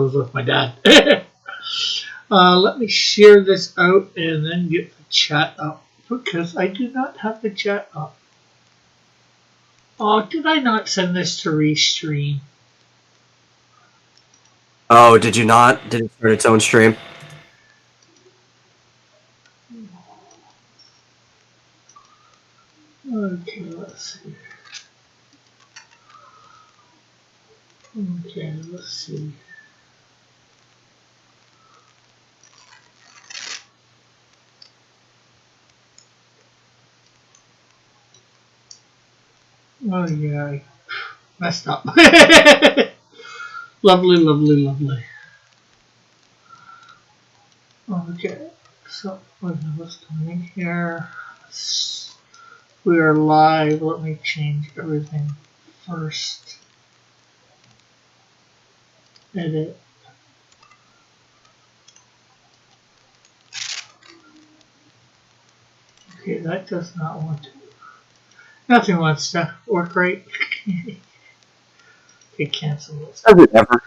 with my dad. Let me share this out and then get the chat up because I do not have the chat up. Oh, did I not send this to Restream? Oh, did you not? Did it start its own stream? Okay, let's see. Okay, let's see. Oh yeah, I messed up. Lovely, lovely, lovely. Okay, so what's coming here? We are live. Let me change everything first. Edit. Okay, that does not want to. Nothing wants to work right. Okay, cancel this. Does it ever?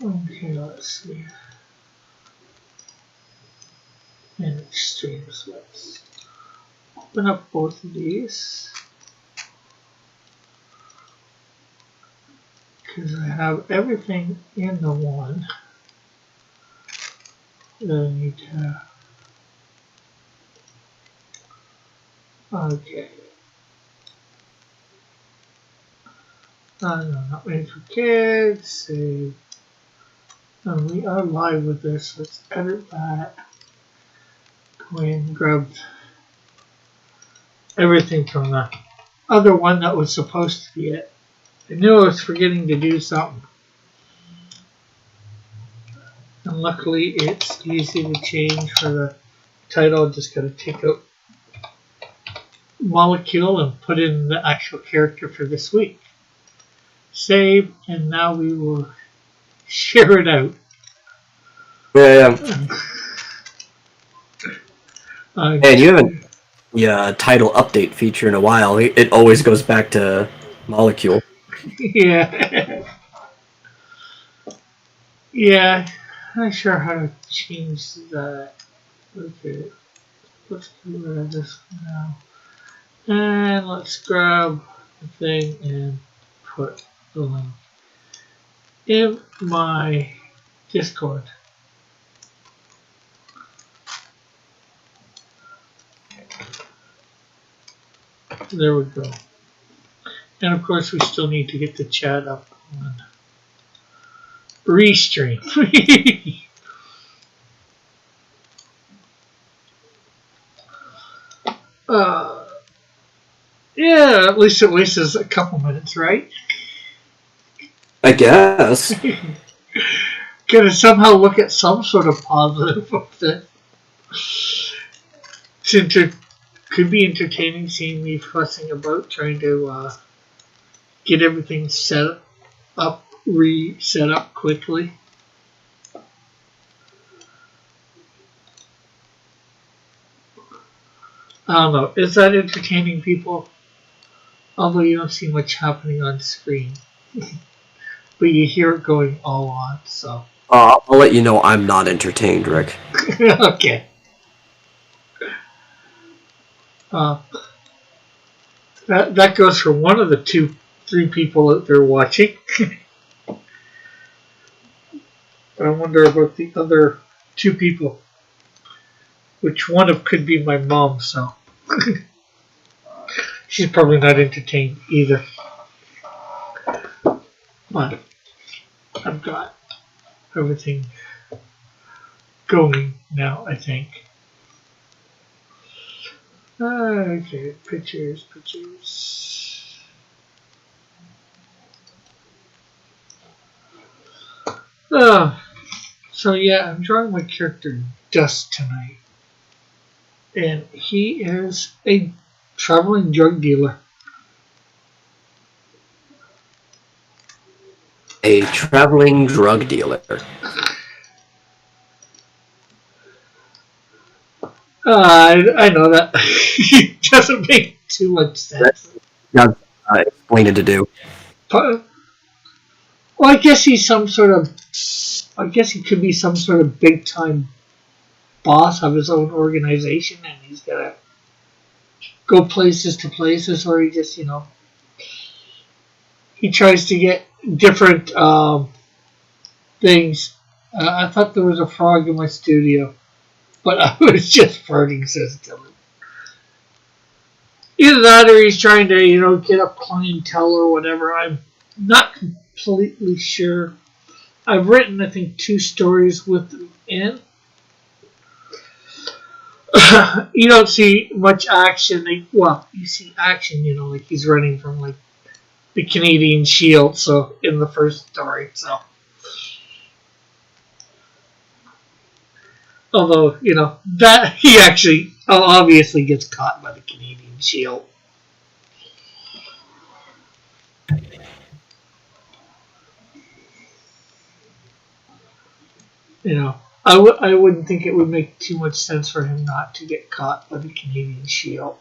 Okay, let's see. Manage streams. Let's open up both of these. Because I have everything in the one that I need to. Okay. No, not made for kids. Save. And we are live with this. Let's edit that. Go in and grab everything from the other one that was supposed to be it. I knew I was forgetting to do something. And luckily it's easy to change for the title. I just gotta take out molecule and put in the actual character for this week. Save, and now we will share it out. Yeah. Man, you haven't title update feature in a while. It always goes back to molecule. Yeah. Yeah. I'm not sure how to change that. Okay. Let's get rid of this now. And let's grab the thing and put the link in my Discord. There we go. And of course we still need to get the chat up on Restream. Yeah, at least it wastes a couple minutes, right? I guess. Gonna somehow look at some sort of positive of it. Could be entertaining seeing me fussing about trying to get everything set up, reset up quickly. I don't know. Is that entertaining, people? Although you don't see much happening on screen. But you hear it going all on, so. I'll let you know I'm not entertained, Rick. Okay. That goes for one of the three people that they're watching. I wonder about the other two people. Which one of could be my mom, so. She's probably not entertained either. But I've got everything going now, I think. Okay, pictures. So yeah, I'm drawing my character Dust tonight. And he is a traveling drug dealer. A traveling drug dealer. I know that. It doesn't make too much sense. That's explain it to do. But, well, I guess he's some sort of. I guess he could be some sort of big time boss of his own organization, and he's gotta go places to places, or he just, he tries to get different things. I thought there was a frog in my studio, but I was just farting, says Dylan. Either that, or he's trying to, get a clientele or whatever. I'm not completely sure. I've written, I think, 2 stories with him in. You don't see much action. You see action, like he's running from like the Canadian Shield. So in the first story, so although that he actually obviously gets caught by the Canadian Shield. I wouldn't think it would make too much sense for him not to get caught by the Canadian Shield.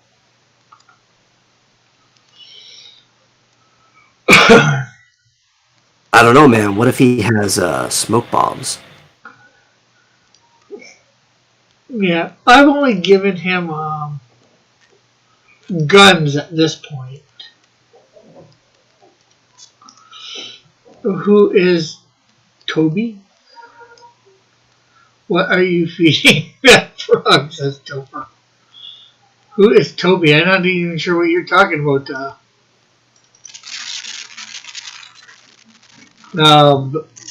I don't know, man. What if he has smoke bombs? Yeah, I've only given him guns at this point. Who is Toby? What are you feeding that frog, says Topher. Who is Toby? I'm not even sure what you're talking about.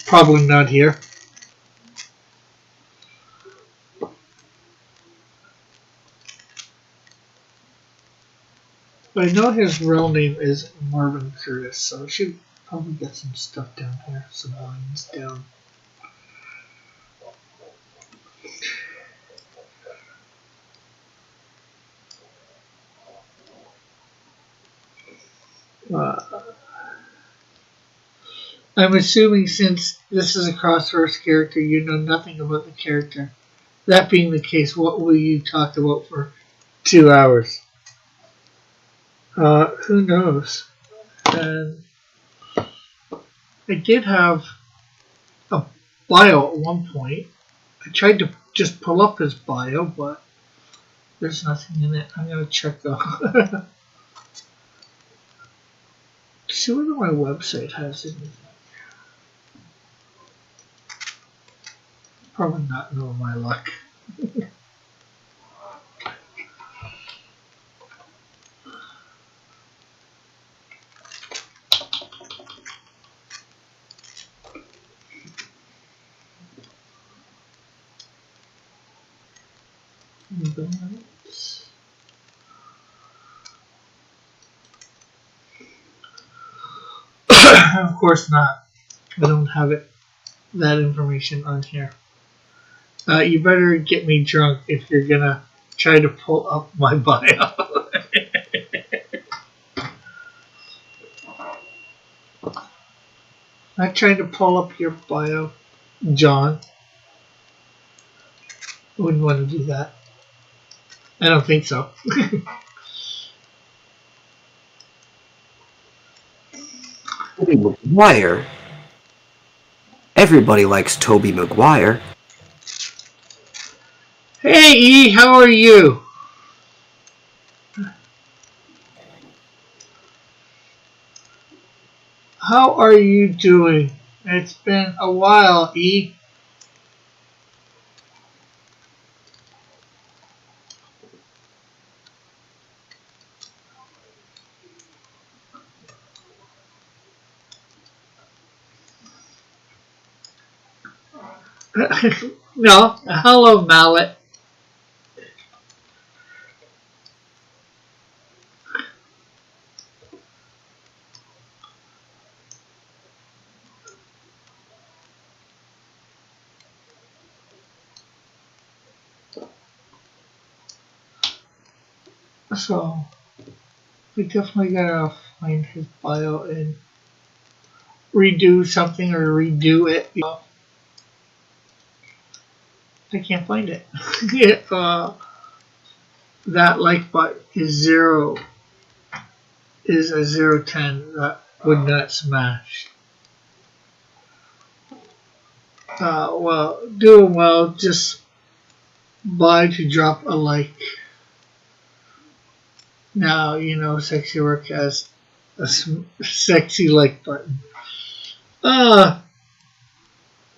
Probably not here. But I know his real name is Marvin Curtis, so I should probably get some stuff down here, some lines down. I'm assuming since this is a Crossverse character, you know nothing about the character. That being the case, what will you talk about for 2 hours? Who knows? And I did have a bio at one point. I tried to just pull up his bio, but there's nothing in it. I'm going to check though. See whether my website has anything. Probably not, no my luck. Of course not. I don't have that information on here. You better get me drunk if you're gonna try to pull up my bio. I'm trying to pull up your bio, John. I wouldn't want to do that. I don't think so. Tobey Maguire? Everybody likes Tobey Maguire. Hey E, how are you? How are you doing? It's been a while, E. No, hello, Mallet. So, we definitely gotta find his bio and redo something or redo it. I can't find it. That like button is a 010. would not smash. Well, doing well. Just by to drop a like. Now, you know, Sexy Work has a sexy like button.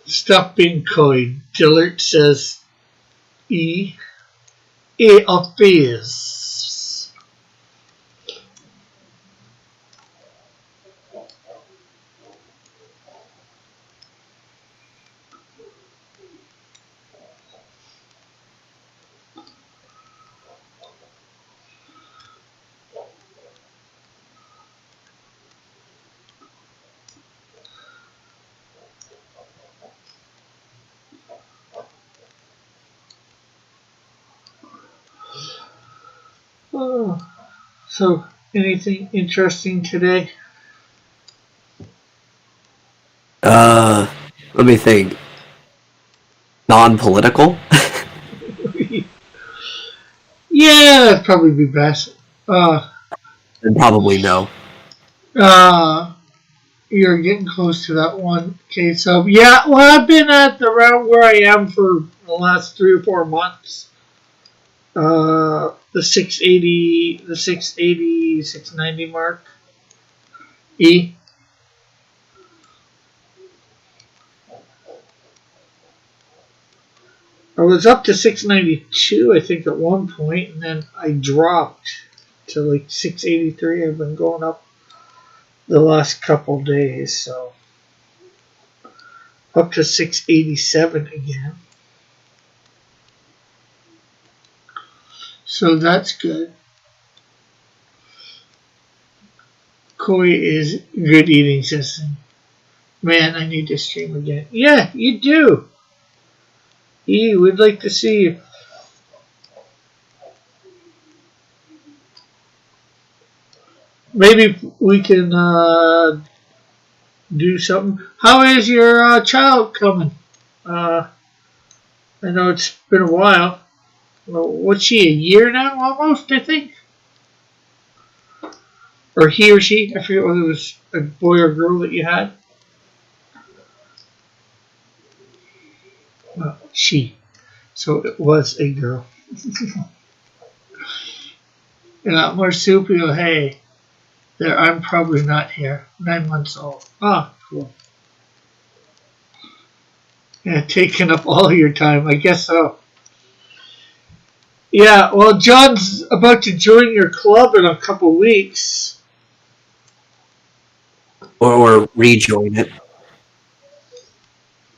Stop being coy. Dillard says it appears. Oh, so anything interesting today? Let me think. Non-political? Yeah, that'd probably be best. And probably no. You're getting close to that 1K sub. Yeah, well, I've been at around where I am for the last 3 or 4 months. The 680, 690 mark. I was up to 692, I think, at one point, and then I dropped to like 683. I've been going up the last couple days, so up to 687 again. So that's good. Koi is good eating system. Man, I need to stream again. Yeah, you do. We'd like to see you. Maybe we can do something. How is your child coming? I know it's been a while. Well, what's she, a year now almost, I think? Or he or she? I forget whether it was a boy or girl that you had. Well, she. So it was a girl. Marsupial, hey. There, I'm probably not here. 9 months old. Ah, cool. Yeah, taking up all your time. I guess so. Yeah, well, John's about to join your club in a couple weeks. Or rejoin it.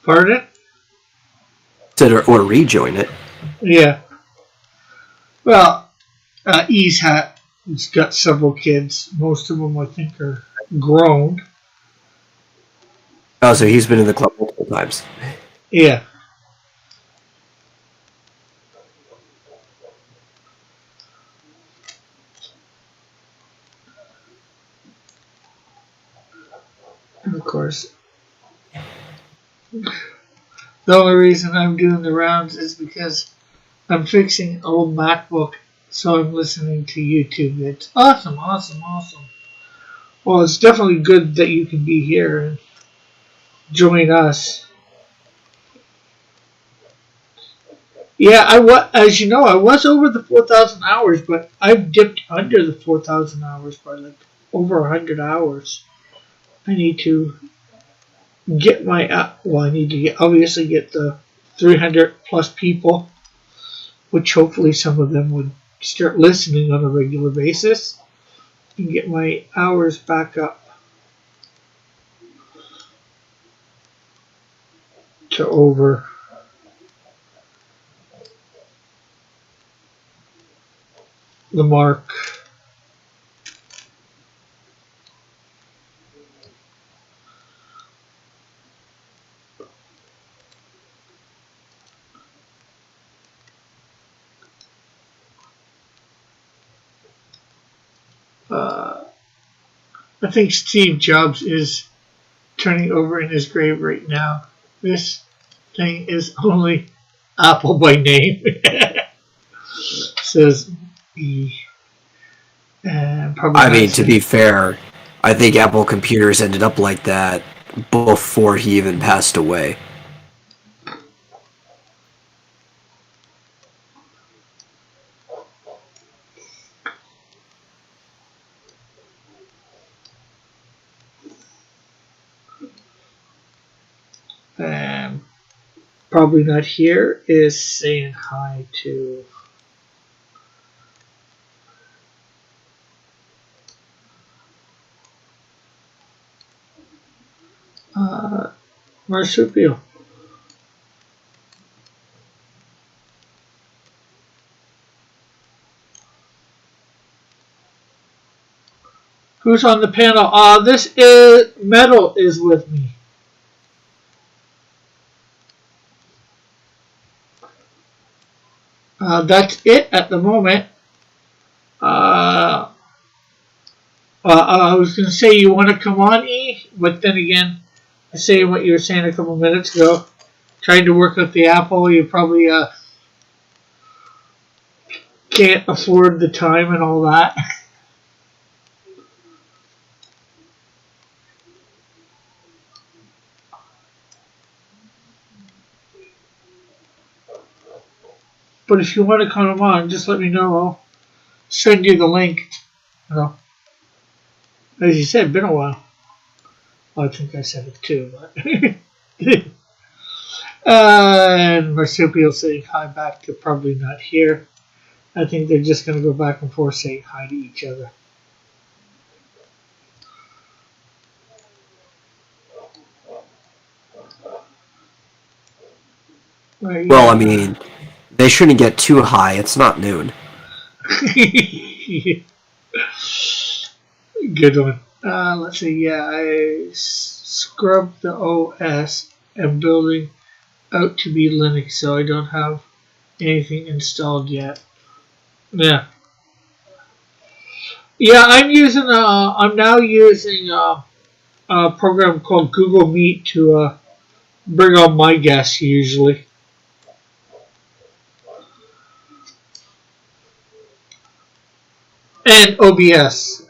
Pardon? Or rejoin it. Yeah. Well, he's got several kids. Most of them, I think, are grown. Oh, so he's been in the club multiple times. Yeah. And of course, the only reason I'm doing the rounds is because I'm fixing an old MacBook, so I'm listening to YouTube. It's awesome. Well, it's definitely good that you can be here and join us. Yeah, as you know, I was over the 4,000 hours, but I've dipped under the 4,000 hours by like over 100 hours. I need to get obviously get the 300 plus people, which hopefully some of them would start listening on a regular basis, and get my hours back up to over the mark. I think Steve Jobs is turning over in his grave right now. This thing is only Apple by name. Says he. I mean, to be fair, I think Apple computers ended up like that before he even passed away. And probably not here is saying hi to Marsupial. Who's on the panel? This is Metal is with me. That's it at the moment. I was going to say you want to come on, E, but then again, I say what you were saying a couple minutes ago. Trying to work with the Apple, you probably can't afford the time and all that. But if you want to come on, just let me know. I'll send you the link. You know, as you said, been a while. Well, I think I said it too, but. And Marsupial saying hi back to probably not here. I think they're just going to go back and forth saying hi to each other. Well, I mean, they shouldn't get too high. It's not noon. Good one. Let's see. Yeah, I scrubbed the OS and building out to be Linux, so I don't have anything installed yet. Yeah. Yeah, I'm now using a program called Google Meet to bring on my guests usually. And OBS.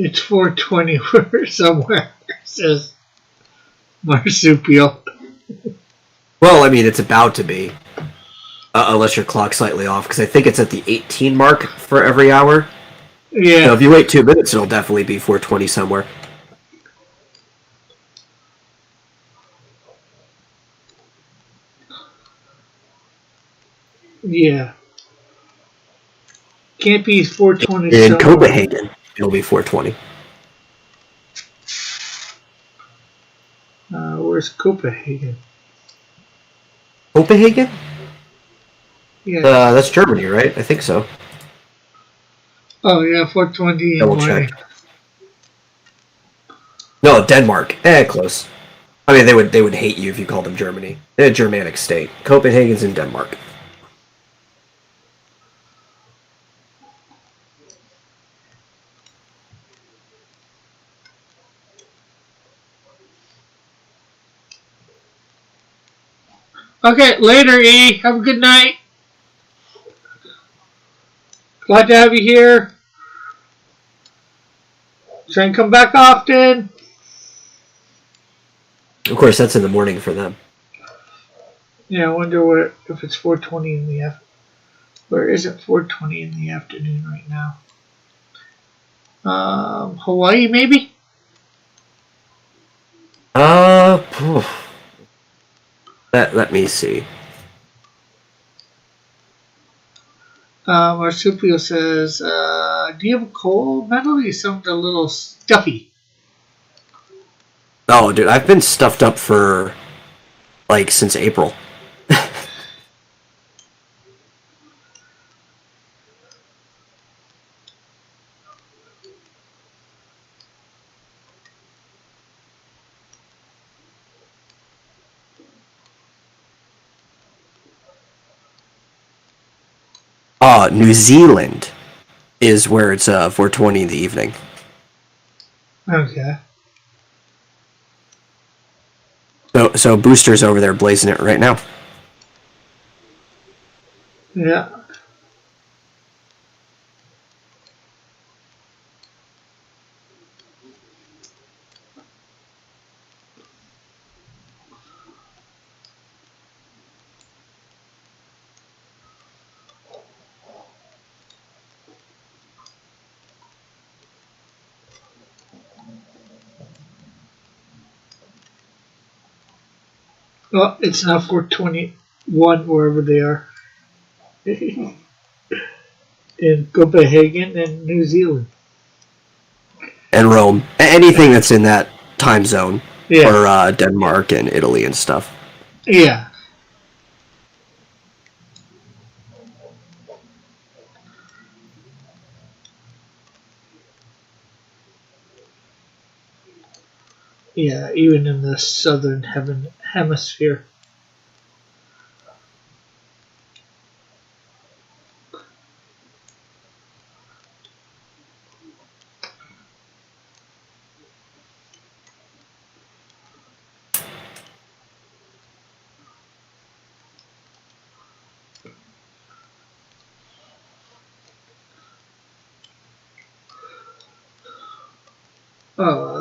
It's 4:20 somewhere, says Marsupial. Well, I mean, it's about to be. Unless your clock's slightly off, because I think it's at the 18 mark for every hour. Yeah. So if you wait 2 minutes, it'll definitely be 4:20 somewhere. Yeah. Can't be 4:20 In somewhere. Copenhagen, it'll be 4:20. Where's Copenhagen? Copenhagen? Yeah. That's Germany, right? I think so. Oh yeah, 4:20. Double check. No, Denmark. Close. I mean, they would hate you if you called them Germany. They're a Germanic state. Copenhagen's in Denmark. Okay, later, E. Have a good night. Glad to have you here. Try and come back often. Of course, that's in the morning for them. Yeah, I wonder if it's 4:20 in the afternoon. Where is it 4:20 in the afternoon right now? Hawaii, maybe? Let me see. Marsupial says, do you have a cold, Metal? You sound a little stuffy. Oh, dude, I've been stuffed up for like since April. New Zealand is where it's 4:20 in the evening. Okay. So Booster's over there blazing it right now. Yeah. Well, it's now 4:21 wherever they are. In Copenhagen and New Zealand. And Rome. Anything that's in that time zone. Yeah. Or Denmark and Italy and stuff. Yeah. Yeah, even in the southern hemisphere.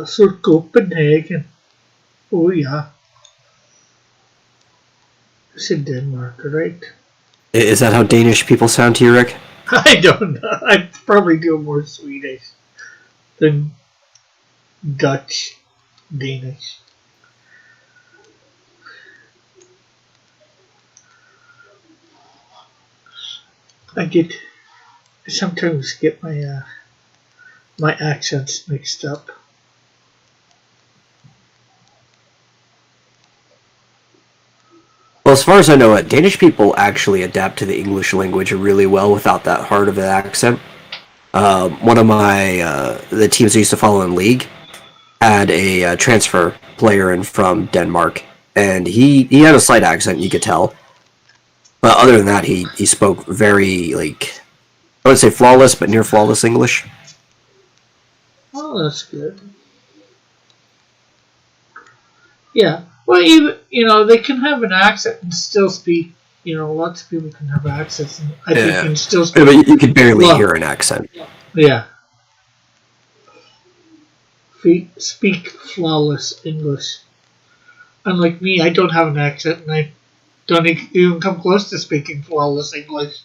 So Copenhagen. Oh yeah. It's in Denmark, right? Is that how Danish people sound to you, Rick? I don't know. I probably do more Swedish than Dutch, Danish. I sometimes get my accents mixed up. Well, as far as I know, Danish people actually adapt to the English language really well without that hard of an accent. One of the teams I used to follow in League had a transfer player in from Denmark, and he had a slight accent, you could tell. But other than that, he spoke very, like, I would say flawless, but near flawless English. Oh, that's good. Yeah. Well, even they can have an accent and still speak. Lots of people can have accents, and I think can still speak. But you could barely hear an accent. Yeah. Speak flawless English. Unlike me, I don't have an accent, and I don't even come close to speaking flawless English.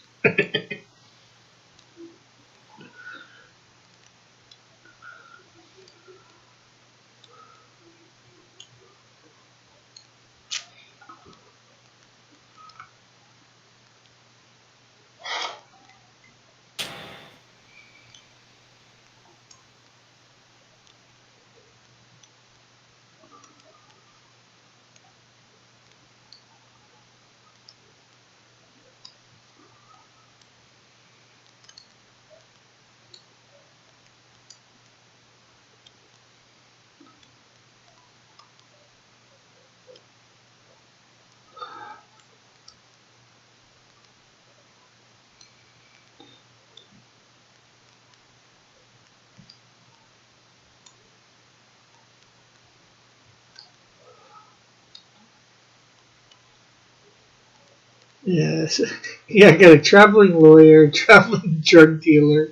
Yes. Yeah, I got a traveling lawyer, traveling drug dealer.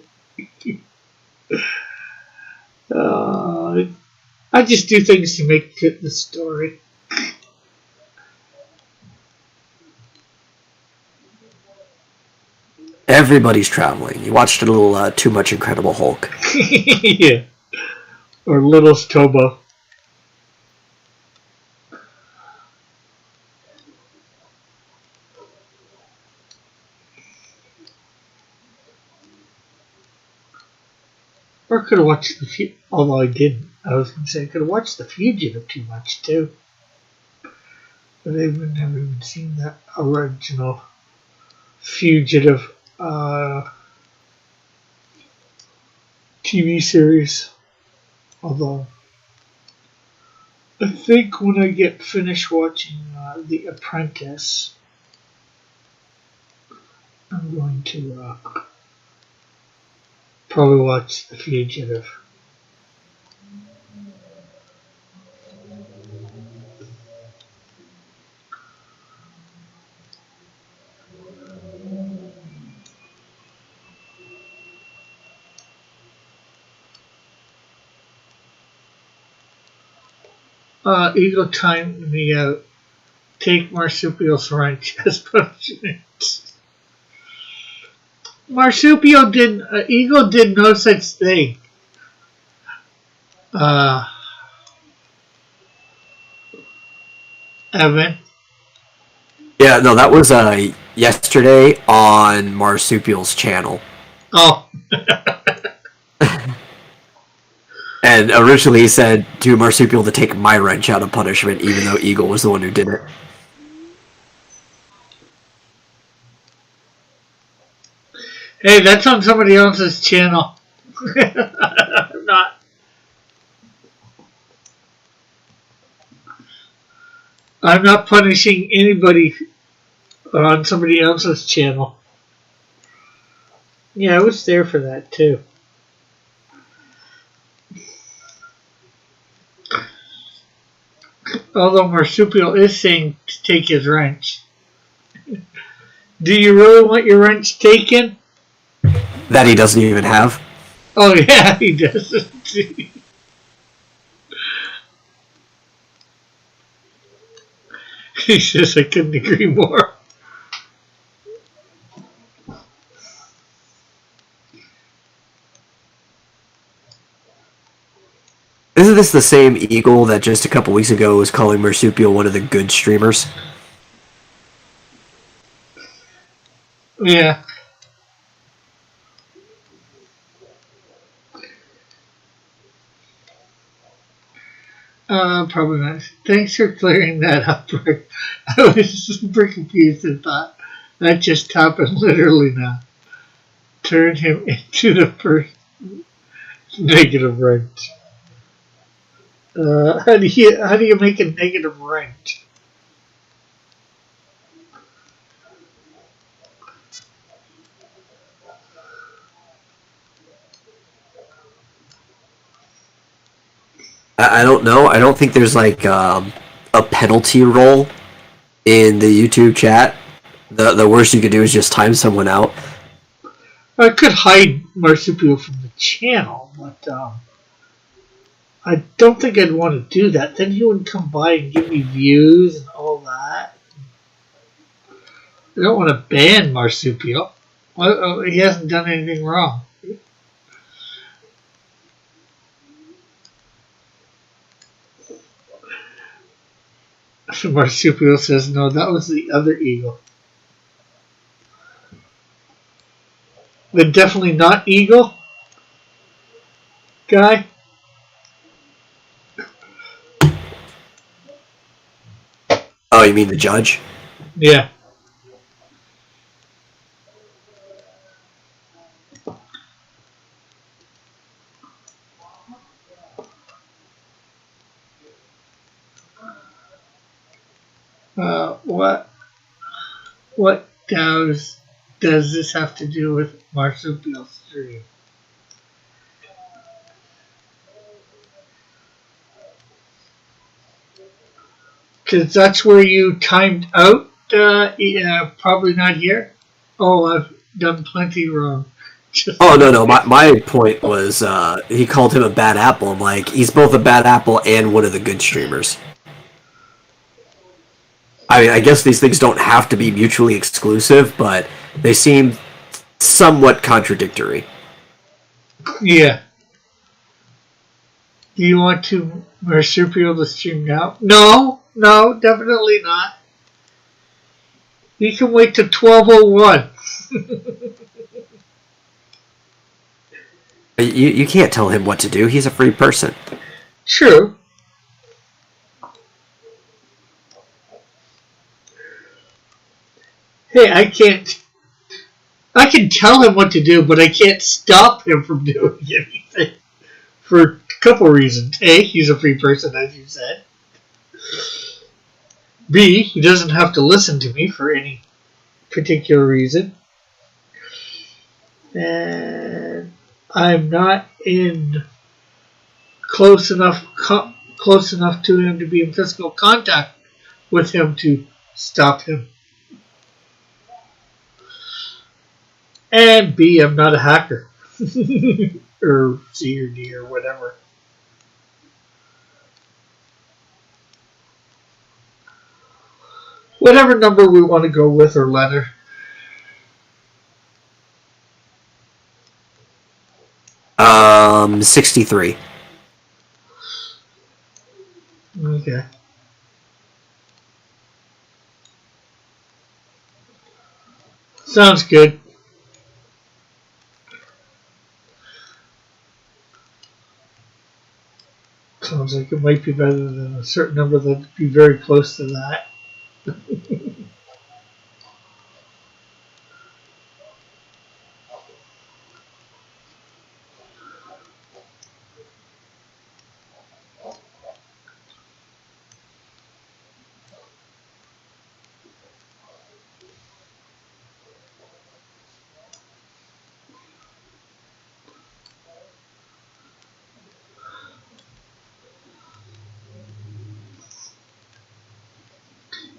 I just do things to make fit the story. Everybody's traveling. You watched a little too much Incredible Hulk. Yeah. Or Little Tobo. Or could have watched although I didn't. I was going to say I could have watched The Fugitive too much too. They've never even seen that original Fugitive TV series. Although, I think when I get finished watching The Apprentice, I'm going to probably watch The Fugitive. Eagle time me out. Take Marsupial's wrench as punishment. Marsupial did. Eagle did no such thing. Evan. Yeah, no, that was yesterday on Marsupial's channel. Oh. And originally he said to Marsupial to take my wrench out of punishment, even though Eagle was the one who did it. Hey, that's on somebody else's channel. Not. I'm not punishing anybody on somebody else's channel. Yeah, I was there for that too. Although Marsupial is saying to take his wrench. Do you really want your wrench taken? That he doesn't even have. Oh yeah, he does. He says I couldn't agree more. Isn't this the same Eagle that just a couple weeks ago was calling Marsupial one of the good streamers? Yeah. Probably not. Thanks for clearing that up, Rick. I was super confused and thought that just happened literally now. Turn him into the first negative wrench. How do you make a negative wrench? I don't know. I don't think there's like a penalty roll in the YouTube chat. The worst you could do is just time someone out. I could hide Marsupial from the channel, but I don't think I'd want to do that. Then he would come by and give me views and all that. I don't want to ban Marsupial. Well, he hasn't done anything wrong. Marsupial says, no, that was the other eagle. But definitely not eagle guy. Oh, you mean the judge? Yeah. What does this have to do with Marsupial stream? Because that's where you timed out. Probably not here. Oh, I've done plenty wrong. Oh, no. My point was he called him a bad apple. I'm like, he's both a bad apple and one of the good streamers. I mean, I guess these things don't have to be mutually exclusive, but they seem somewhat contradictory. Yeah. Do you want to Marsupial to stream now? No, definitely not. You can wait till 12:01. You can't tell him what to do. He's a free person. True. Hey, I can't. I can tell him what to do, but I can't stop him from doing anything for a couple reasons. A, he's a free person, as you said. B, he doesn't have to listen to me for any particular reason. And I'm not in close enough to him to be in physical contact with him to stop him. And B, I'm not a hacker. Or C or D or whatever. Whatever number we want to go with or letter. Um, 63. Okay. Sounds good. Sounds like it might be better than a certain number that'd be very close to that.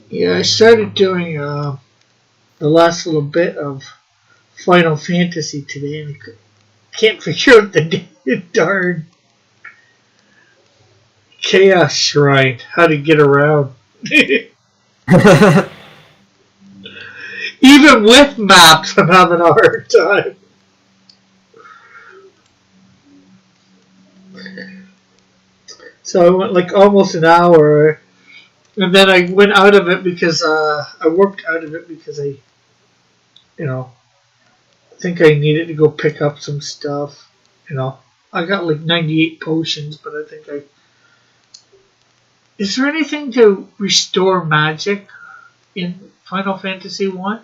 Yeah, I started doing the last little bit of Final Fantasy today, and I can't figure out the darn Chaos Shrine, how to get around. Even with maps, I'm having a hard time. So I went like almost an hour, and then I went out of it because I worked out of it because I think I needed to go pick up some stuff. I got like 98 potions, but I think I. Is there anything to restore magic in Final Fantasy 1?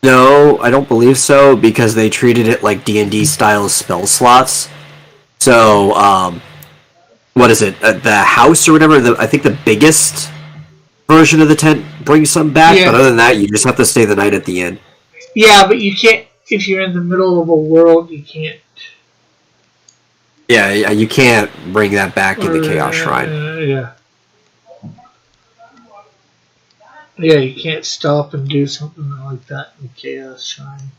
No, I don't believe so, because they treated it like D&D style spell slots. So, what is it? The house or whatever, I think the biggest version of the tent brings some back, Yeah. but other than that, you just have to stay the night at the inn. Yeah, but you can't, if you're in the middle of a world, you can't. Yeah, you can't bring that back in the Chaos Shrine. Yeah. Yeah, you can't stop and do something like that in the Chaos Shrine.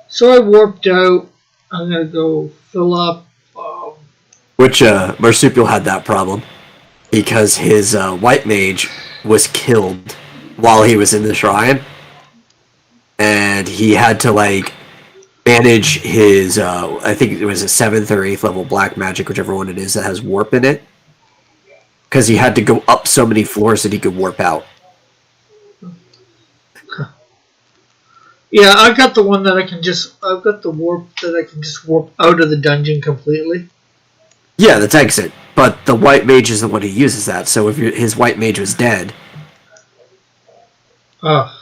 So I warped out. I'm going to go fill up. Which, Marsupial had that problem, because his white mage was killed while he was in the shrine, and he had to, like, manage his, I think it was a 7th or 8th level black magic, whichever one it is that has warp in it, because he had to go up so many floors that he could warp out. Yeah, I've got the one that I've got the warp that I can just warp out of the dungeon completely. Yeah, that's exit, but the white mage is the one who uses that, so if his white mage was dead... Oh.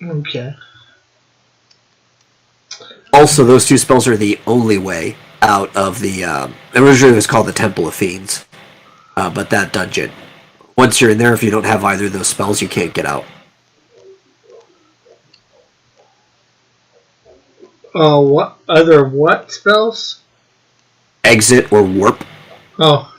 Okay. Also, those two spells are the only way out of the... originally it was called the Temple of Fiends, but that dungeon. Once you're in there, if you don't have either of those spells, you can't get out. Oh, what other what spells? Exit or warp. Oh.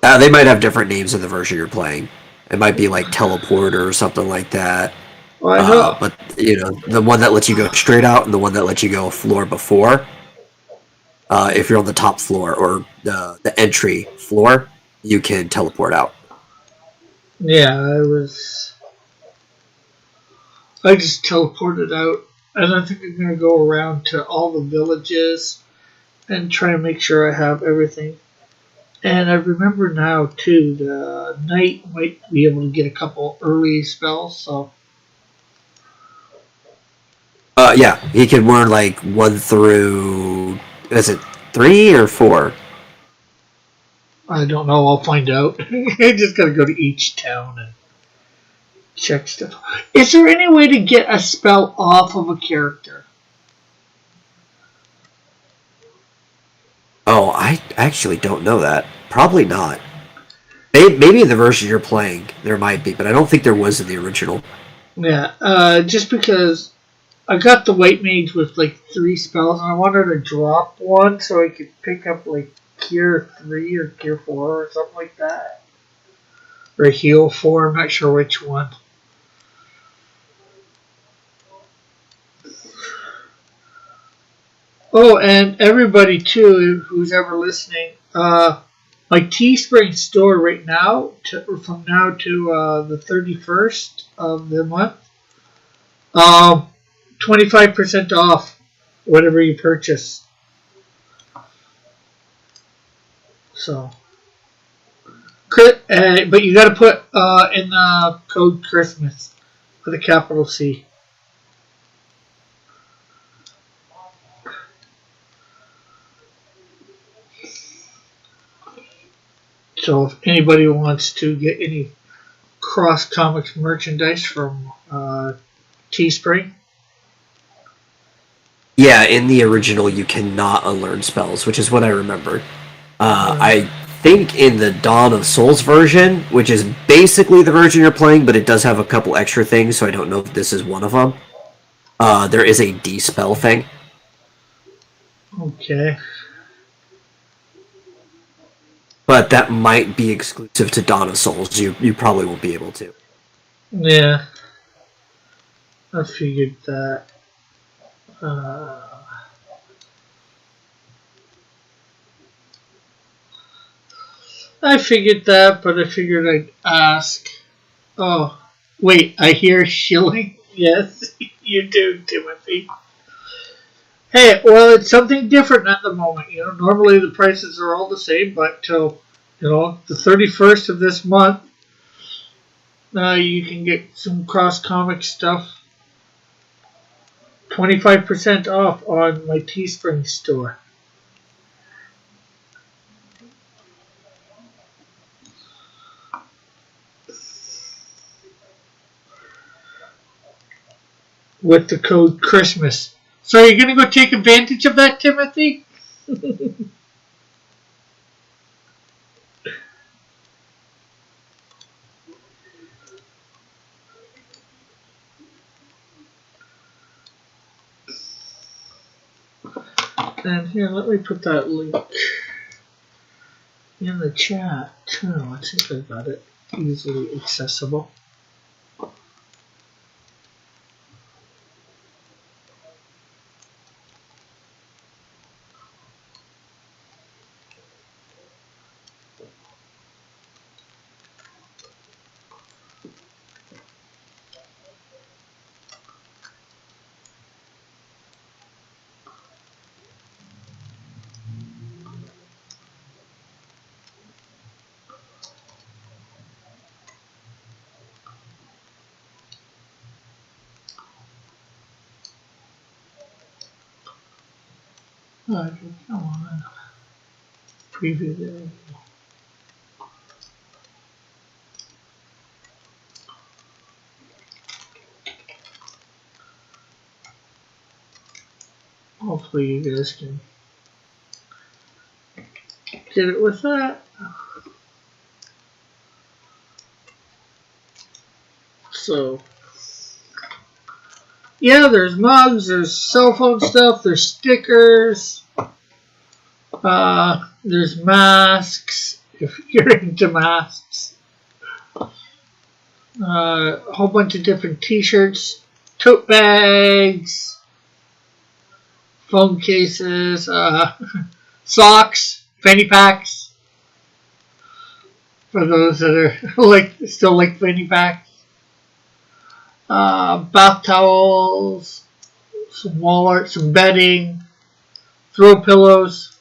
They might have different names in the version you're playing. It might be like teleporter or something like that. Well, I know. But, the one that lets you go straight out and the one that lets you go a floor before, if you're on the top floor or the entry floor, you can teleport out. Yeah, I just teleported out, and I think I'm going to go around to all the villages and try and make sure I have everything. And I remember now, too, the knight might be able to get a couple early spells, so... Yeah, he can learn like 1 through... Is it 3 or 4? I don't know. I'll find out. I just gotta go to each town and check stuff. Is there any way to get a spell off of a character? Oh, I actually don't know that. Probably not. Maybe in the version you're playing, there might be, but I don't think there was in the original. Yeah, just because I got the white mage with like 3 spells, and I wanted to drop one so I could pick up like Cure 3 or Cure 4 or something like that. Or Heal 4, I'm not sure which one. Oh, and everybody too who's ever listening, my Teespring store right now, from now to the 31st of the month, 25% off whatever you purchase. So, but you got to put in the code Christmas with a capital C. So if anybody wants to get any Cross Comics merchandise from Teespring. Yeah, in the original, you cannot unlearn spells, which is what I remembered. I think in the Dawn of Souls version, which is basically the version you're playing, but it does have a couple extra things, so I don't know if this is one of them. There is a D-spell thing. Okay. But that might be exclusive to Dawn of Souls. You probably won't be able to. Yeah, I figured that. Uh, I figured that, but I figured I'd ask. Oh, wait, I hear shilling. Yes, you do, Timothy. Hey, well, it's something different at the moment. You know, normally the prices are all the same, but till the 31st of this month, you can get some cross comic stuff. 25% off on my Teespring store. With the code Christmas. So you're going to go take advantage of that, Timothy? And here, let me put that link in the chat too. I think I got it easily accessible. Okay, come on. Preview there. Hopefully you guys can get it with that. So, yeah, there's mugs, there's cell phone stuff, there's stickers, there's masks, if you're into masks. A whole bunch of different t-shirts, tote bags, phone cases, socks, fanny packs, for those that are still like fanny packs, bath towels, some wall art, some bedding, throw pillows.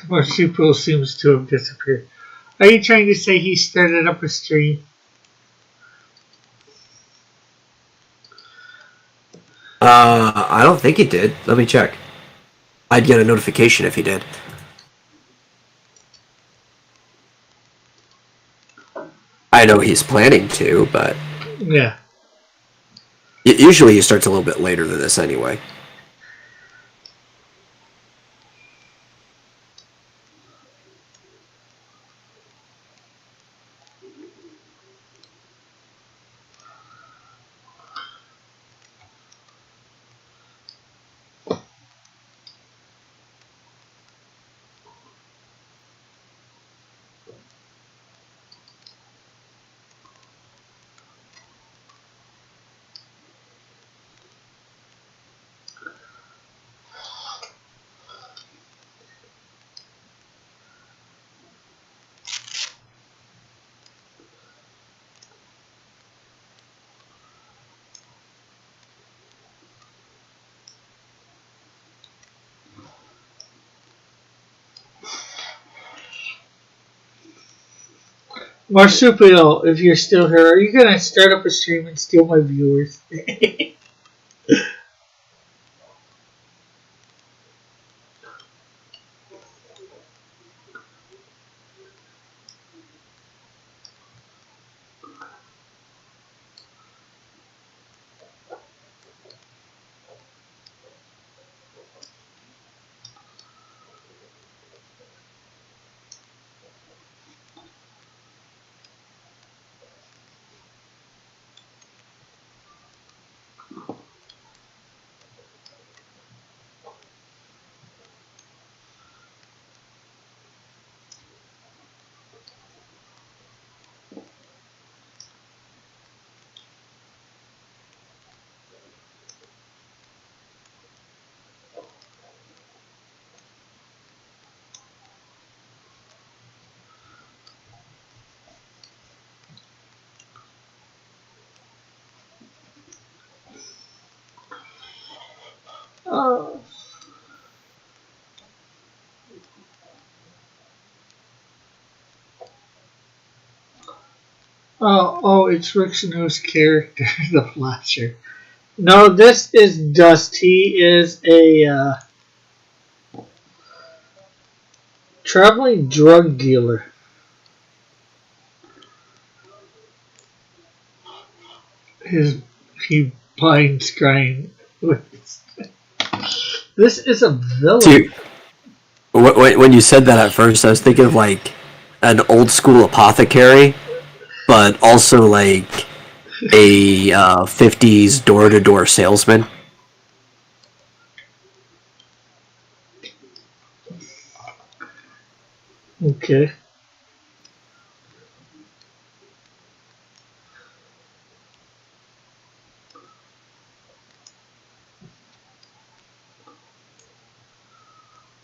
Marsupial seems to have disappeared. Are you trying to say he started up a stream? I don't think he did. Let me check. I'd get a notification if he did. I know he's planning to, but Yeah. usually he starts a little bit later than this anyway. Marsupial, if you're still here, are you gonna start up a stream and steal my viewers? Oh. Oh, it's Rick's newest character, the Flasher. No, this is Dust. He is a traveling drug dealer. He binds crime with. This is a villain. Dude, when you said that at first, I was thinking of like an old school apothecary, but also like a 50s door-to-door salesman. Okay.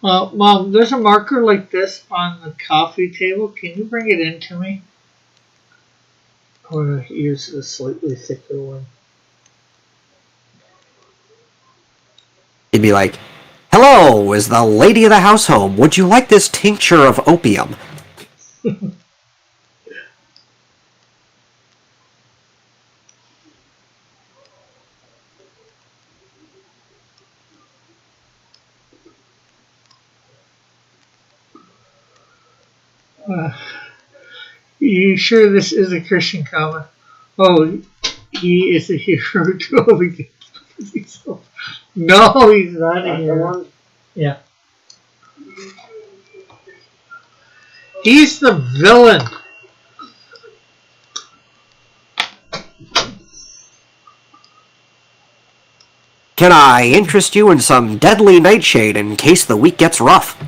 Mom, there's a marker like this on the coffee table. Can you bring it in to me? I want to use a slightly thicker one. He'd be like, "Hello, is the lady of the house home? Would you like this tincture of opium?" Uh, you sure this is a Christian comic? Oh, he is a hero too. No, he's not a hero. Yeah. He's the villain. Can I interest you in some deadly nightshade in case the week gets rough?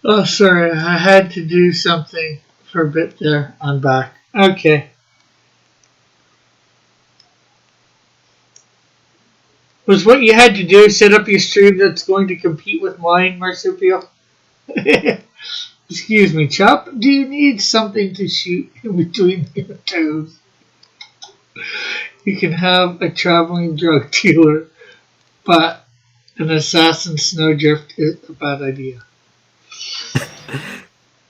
Oh, sorry, I had to do something for a bit there. I'm back. Okay. Was what you had to do set up your stream that's going to compete with mine, Marsupio? Excuse me, Chop. Do you need something to shoot in between your toes? You can have a traveling drug dealer, but an assassin snowdrift is a bad idea.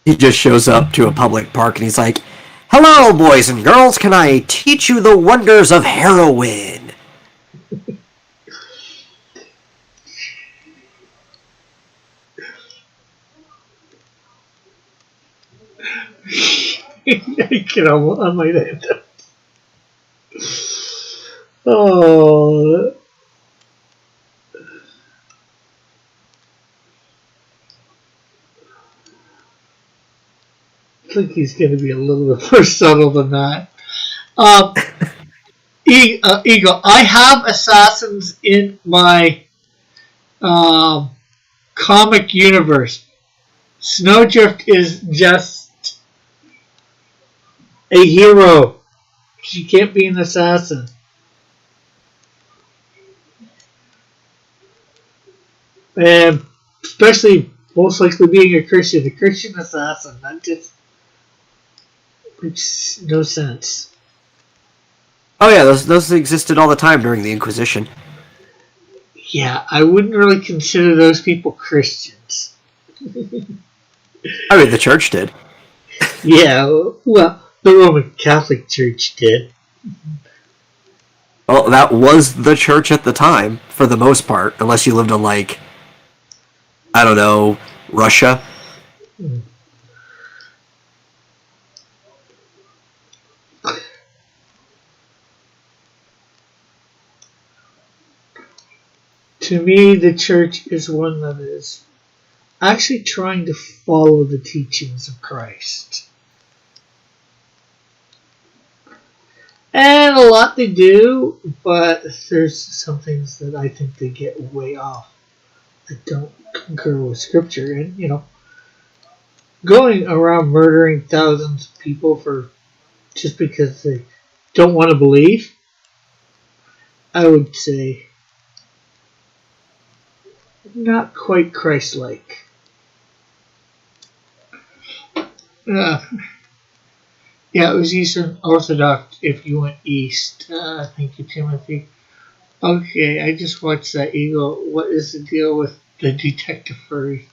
He just shows up to a public park and he's like, "Hello, boys and girls, can I teach you the wonders of heroin?" I might end up. Oh. I think he's going to be a little bit more subtle than that. Eagle, I have assassins in my comic universe. Snowdrift is just a hero. She can't be an assassin. And especially, most likely being a Christian assassin. That just makes no sense. Oh yeah, those existed all the time during the Inquisition. Yeah, I wouldn't really consider those people Christians. I mean, the church did. Yeah, well, the Roman Catholic Church did. Well, that was the church at the time, for the most part, unless you lived in, like, I don't know, Russia. To me, the church is one that is actually trying to follow the teachings of Christ. And a lot they do, but there's some things that I think they get way off that don't concur with Scripture. And, you know, going around murdering thousands of people for just because they don't want to believe, I would say not quite Christ-like. Yeah, it was Eastern Orthodox if you went east. Thank you, Timothy. Okay, I just watched that, Eagle. What is the deal with the detective furry?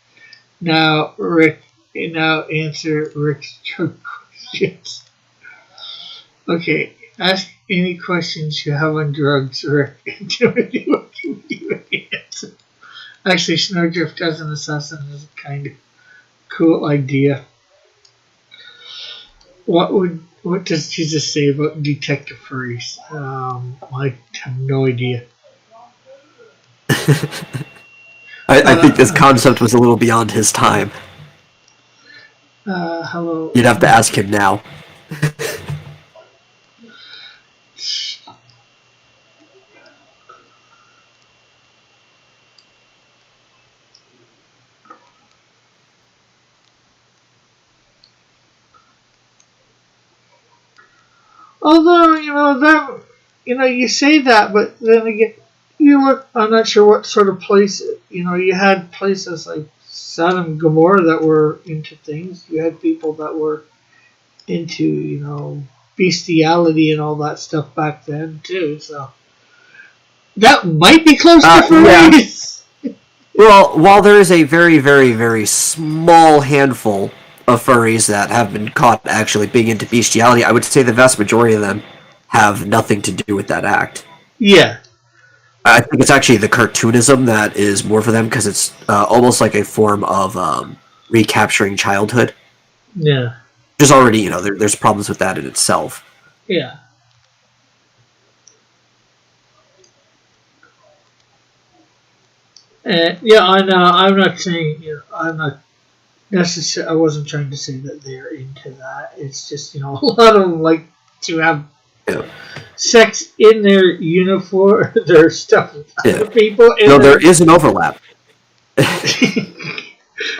Now, Rick, now answer Rick's joke questions. Okay, ask any questions you have on drugs, Rick. And Timothy will give you an answer. Actually, Snowdrift as an assassin is a kind of cool idea. What does Jesus say about detective furries? I have no idea. I think this concept was a little beyond his time. Hello. You'd have to ask him now. Although, you say that, but then again, you look, I'm not sure what sort of place, you had places like Sodom and Gomorrah that were into things. You had people that were into, bestiality and all that stuff back then, too, so. That might be close to furries. Yeah. Well, while there is a very, very, very small handful of furries that have been caught actually being into bestiality, I would say the vast majority of them have nothing to do with that act. Yeah. I think it's actually the cartoonism that is more for them, because it's almost like a form of recapturing childhood. Yeah. There's already, there's problems with that in itself. Yeah. Yeah, I know. I'm not saying, I'm not necessarily, I wasn't trying to say that they're into that. It's just, a lot of them like to have sex in their uniform, their stuff with other people. No, there is an overlap.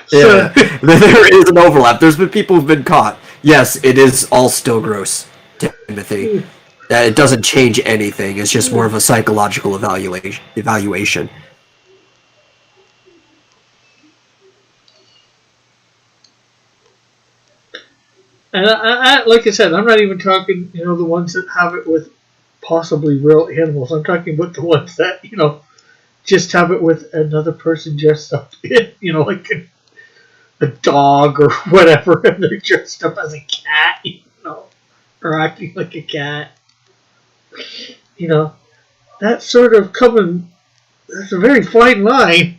So, Yeah, there is an overlap. There's been people who've been caught. Yes, it is all still gross, Timothy. It doesn't change anything. It's just more of a psychological evaluation. and like I said, I'm not even talking, the ones that have it with possibly real animals. I'm talking about the ones that, just have it with another person dressed up in, like a dog or whatever, and they're dressed up as a cat, or acting like a cat. That sort of coming, that's a very fine line.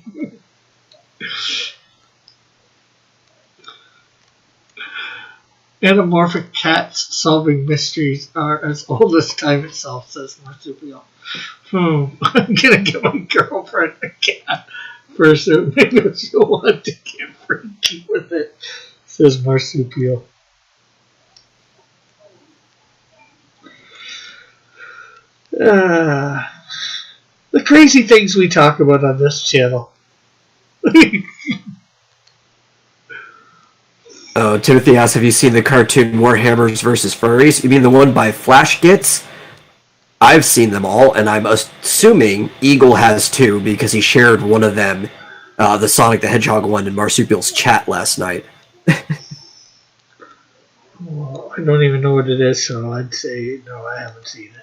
Anamorphic cats solving mysteries are as old as time itself, says Marsupial. I'm gonna get my girlfriend a cat first, so maybe she'll want to get freaky with it, says Marsupial. The crazy things we talk about on this channel. Oh, Timothy asks, have you seen the cartoon Warhammers vs. Furries? You mean the one by Flash Gits? I've seen them all, and I'm assuming Eagle has too, because he shared one of them, the Sonic the Hedgehog one, in Marsupial's chat last night. Well, I don't even know what it is, so I'd say no, I haven't seen it.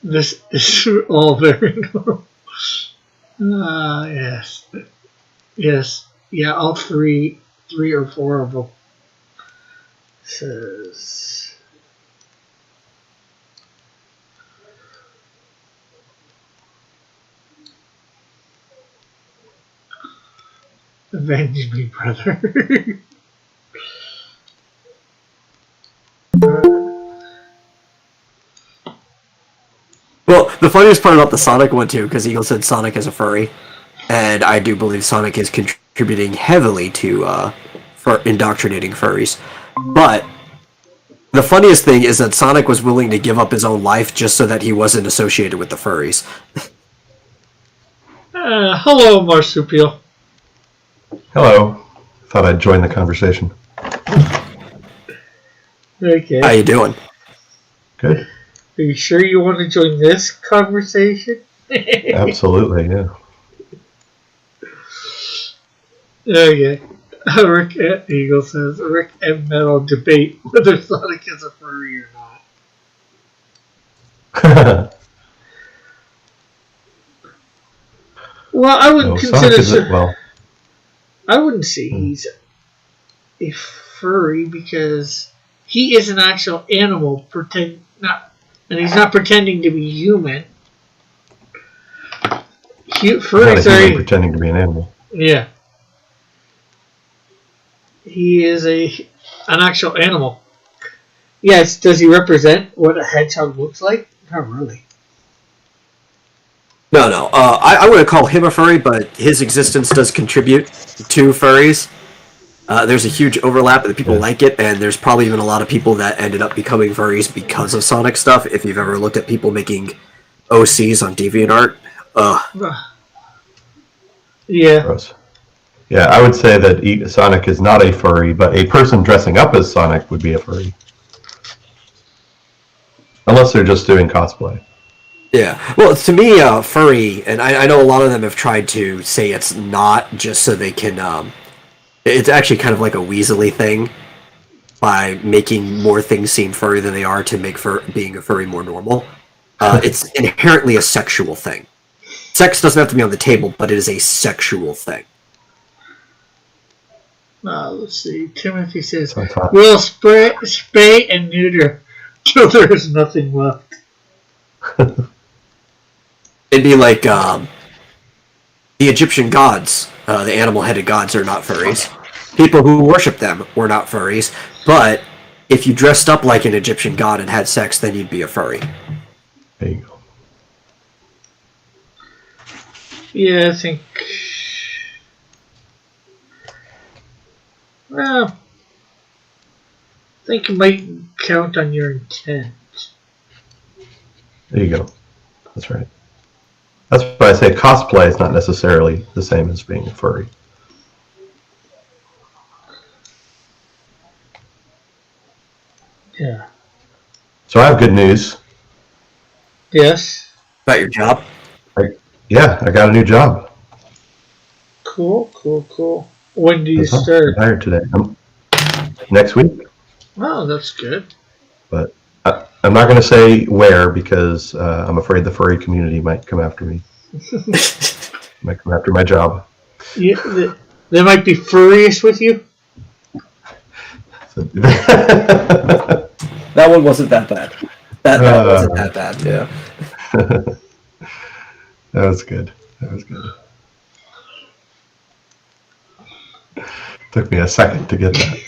This is all very normal. Yes. Yes. Yeah, all three or four of them. Says. Avenge me, brother. Well, the funniest part about the Sonic one, too, because Eagle said Sonic is a furry, and I do believe Sonic is contributing heavily to for indoctrinating furries. But the funniest thing is that Sonic was willing to give up his own life just so that he wasn't associated with the furries. Hello, Marsupial. Hello. Thought I'd join the conversation. Okay. How you doing? Good. Are you sure you want to join this conversation? Absolutely, yeah. Okay. Rick Eagle says, Rick and Metal debate whether Sonic is a furry or not. Well, I wouldn't consider. Well, I wouldn't say he's a furry because he is an actual animal, and he's not pretending to be human. Furries are pretending to be an animal. Yeah. He is an actual animal. Yes, does he represent what a hedgehog looks like? Not really. No. I wouldn't call him a furry, but his existence does contribute to furries. There's a huge overlap, and people like it, and there's probably even a lot of people that ended up becoming furries because of Sonic stuff. If you've ever looked at people making OCs on DeviantArt, yeah. Gross. Yeah, I would say that Sonic is not a furry, but a person dressing up as Sonic would be a furry. Unless they're just doing cosplay. Yeah, well, to me, furry, and I know a lot of them have tried to say it's not just so they can, it's actually kind of like a Weasley thing by making more things seem furry than they are to make being a furry more normal. It's inherently a sexual thing. Sex doesn't have to be on the table, but it is a sexual thing. Let's see. Timothy says, we'll spay and neuter till there is nothing left. It'd be like the Egyptian gods, the animal-headed gods, are not furries. People who worship them were not furries, but if you dressed up like an Egyptian god and had sex, then you'd be a furry. There you go. Yeah, I think... Well, I think it might count on your intent. There you go. That's right. That's why I say cosplay is not necessarily the same as being a furry. Yeah. So I have good news. Yes. About your job? Yeah, I got a new job. Cool. When do you That's all. start? I'm hired today. Next week. Oh, that's good. But I'm not going to say where because I'm afraid the furry community might come after me. Might come after my job. Yeah, they might be furious with you. That one wasn't that bad. That wasn't that bad, yeah. That was good. Took me a second to get that.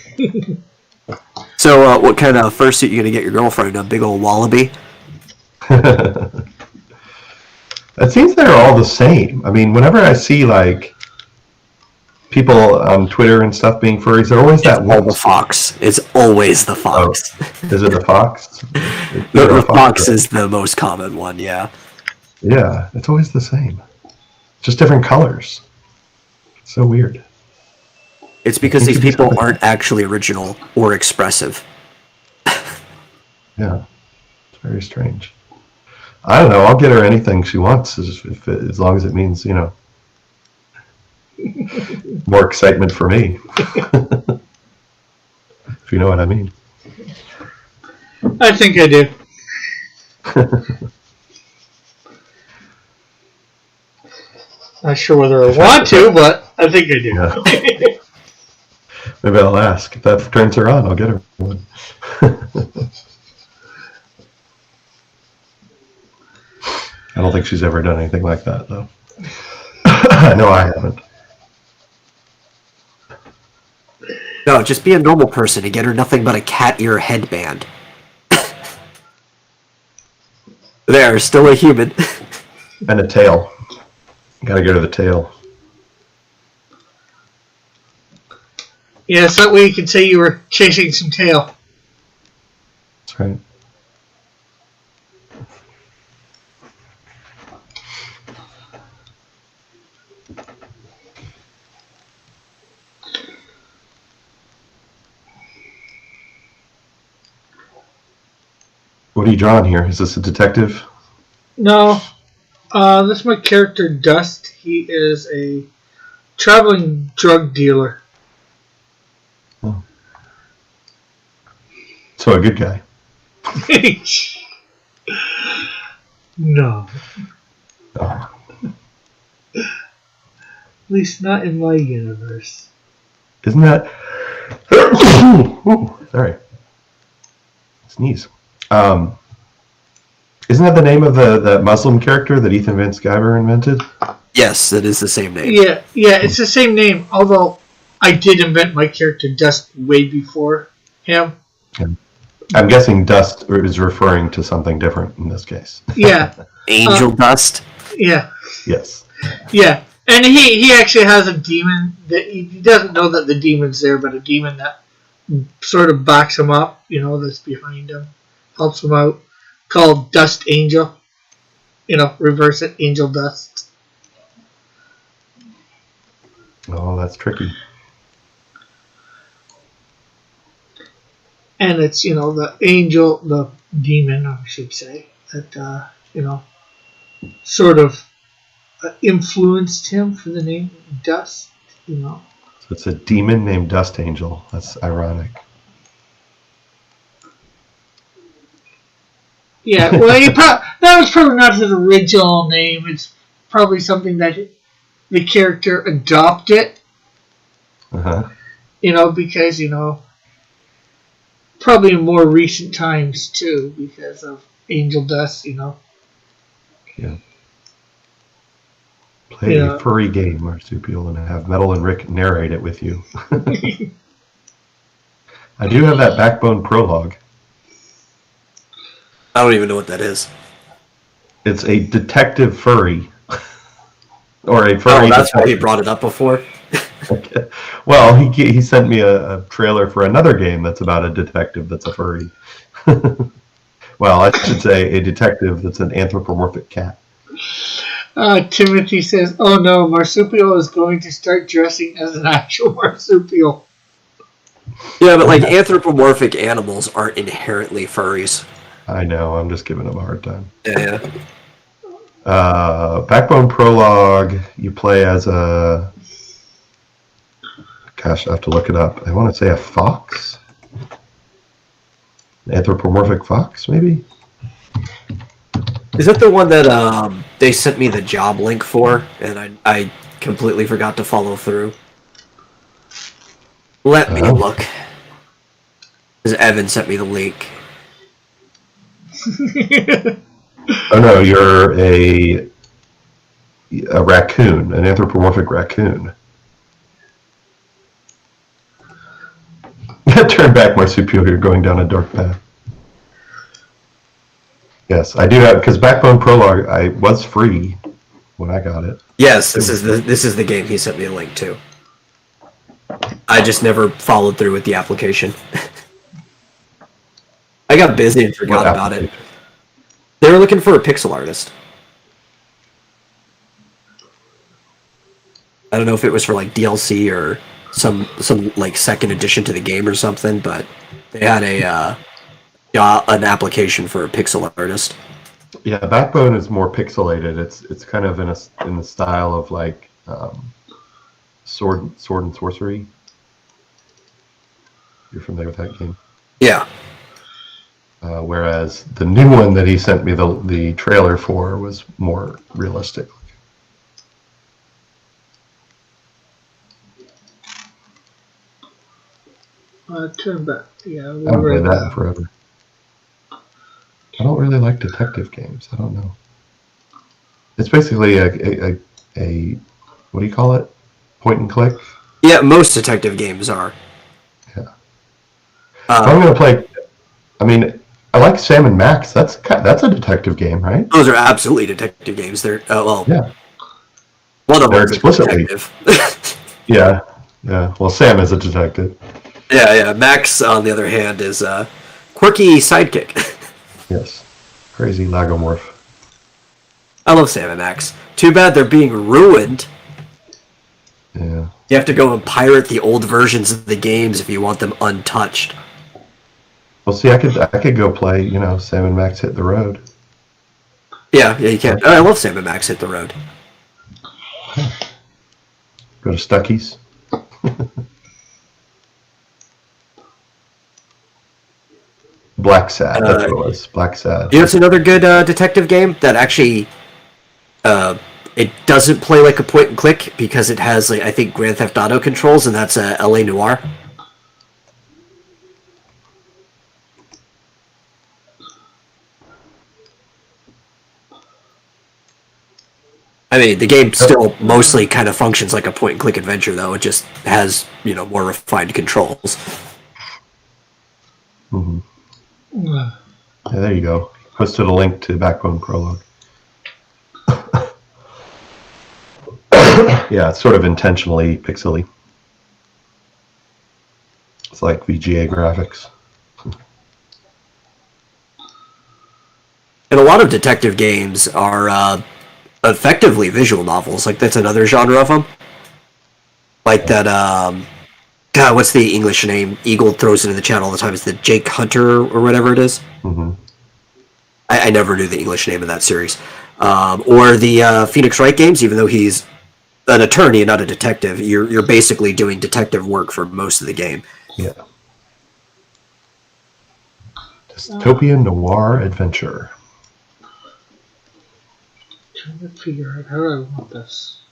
So, what kind of fursuit you gonna get your girlfriend? A big old wallaby? It seems they're all the same. I mean, whenever I see like people on Twitter and stuff being furries, they're always that one. The fox. It's always the fox. Oh, is it the fox? The fox is the most common one, yeah. Yeah, it's always the same. Just different colors. So weird. It's because these people aren't actually original or expressive. Yeah, it's very strange. I don't know. I'll get her anything she wants as long as it means, more excitement for me. If you know what I mean. I think I do. Not sure whether I want to, but I think I do. Yeah. Maybe I'll ask. If that turns her on, I'll get her one. I don't think she's ever done anything like that, though. I know I haven't. No, just be a normal person and get her nothing but a cat ear headband. There, still a human. And a tail. Gotta get her the tail. Yeah, so that way you can say you were chasing some tail. That's right. What are you drawing here? Is this a detective? No. This is my character, Dust. He is a traveling drug dealer. Oh. So a good guy. No. Oh. At least not in my universe. Isn't that... Ooh, sorry. Sneeze. Isn't that the name of the Muslim character that Ethan Van Sciver invented? Yes, that is the same name. Yeah, it's the same name, although I did invent my character Dust way before him. I'm guessing Dust is referring to something different in this case. Yeah. Angel Dust? Yeah. Yes. Yeah. And he actually has a demon that he doesn't know that the demon's there, but a demon that sort of backs him up, that's behind him, helps him out, called Dust Angel. Reverse it, Angel Dust. Oh, that's tricky. And it's, the angel, the demon, I should say, that, sort of influenced him for the name Dust, So it's a demon named Dust Angel. That's ironic. Yeah, well, that was probably not his original name. It's probably something that the character adopted. Uh-huh. Because, probably in more recent times, too, because of Angel Dust, Yeah. Play a furry game, Marsupial, and have Metal and Rick narrate it with you. I do have that Backbone prologue. I don't even know what that is. It's a detective furry. Or a furry Oh, that's detective. why he brought it up before? Okay. Well, he sent me a trailer for another game that's about a detective that's a furry. Well, I should say a detective that's an anthropomorphic cat. Timothy says, "Oh no, marsupial is going to start dressing as an actual marsupial." Yeah, but like anthropomorphic animals aren't inherently furries. I know. I'm just giving him a hard time. Yeah. Backbone Prologue. You play as a. Gosh, I have to look it up. I want to say a fox. An anthropomorphic fox, maybe. Is that the one that they sent me the job link for, and I completely forgot to follow through? Let me look. Because Evan sent me the link. Oh no, you're a raccoon, an anthropomorphic raccoon. Turn back, marsupial. You're going down a dark path. Yes, I do have, because Backbone Prologue I was free when I got it. Yes, this is the game he sent me a link to. I just never followed through with the application. I got busy and forgot about it. They were looking for a pixel artist. I don't know if it was for like DLC or some like second edition to the game or something, but they had an application for a pixel artist. Yeah, Backbone is more pixelated. It's kind of in the style of like sword and sorcery. You're familiar with that game? Yeah. Whereas the new one that he sent me the trailer for was more realistic. Turn back. Yeah, I haven't played that in forever. I don't really like detective games. I don't know. It's basically a what do you call it? Point and click? Yeah, most detective games are. Yeah. I'm going to play... I mean, I like Sam and Max. That's a detective game, right? Those are absolutely detective games. They're, yeah. One of them They're is explicitly. detective. Yeah. Well, Sam is a detective. Yeah. Max, on the other hand, is a quirky sidekick. Yes. Crazy lagomorph. I love Sam and Max. Too bad they're being ruined. Yeah. You have to go and pirate the old versions of the games if you want them untouched. Well, see, I could go play, Sam and Max Hit the Road. Yeah, you can. I love Sam and Max Hit the Road. Go to Stuckey's. Black Sad, that's what it was. Black Sad. You know, it's another good detective game that actually, it doesn't play like a point and click because it has, like, I think, Grand Theft Auto controls, and that's L.A. Noire. I mean, the game still mostly kind of functions like a point and click adventure, though. It just has, more refined controls. Mm-hmm. Yeah, there you go. Posted a link to Backbone Prologue. Yeah, it's sort of intentionally pixely. It's like VGA graphics. And a lot of detective games are effectively visual novels. Like, that's another genre of them. Like that, God, what's the English name? Eagle throws it in the chat all the time. It's the Jake Hunter or whatever it is. Mm-hmm. I never knew the English name of that series. Or the Phoenix Wright games, even though he's an attorney and not a detective, you're basically doing detective work for most of the game. Yeah. Dystopian noir adventure. Trying to figure out how I want this.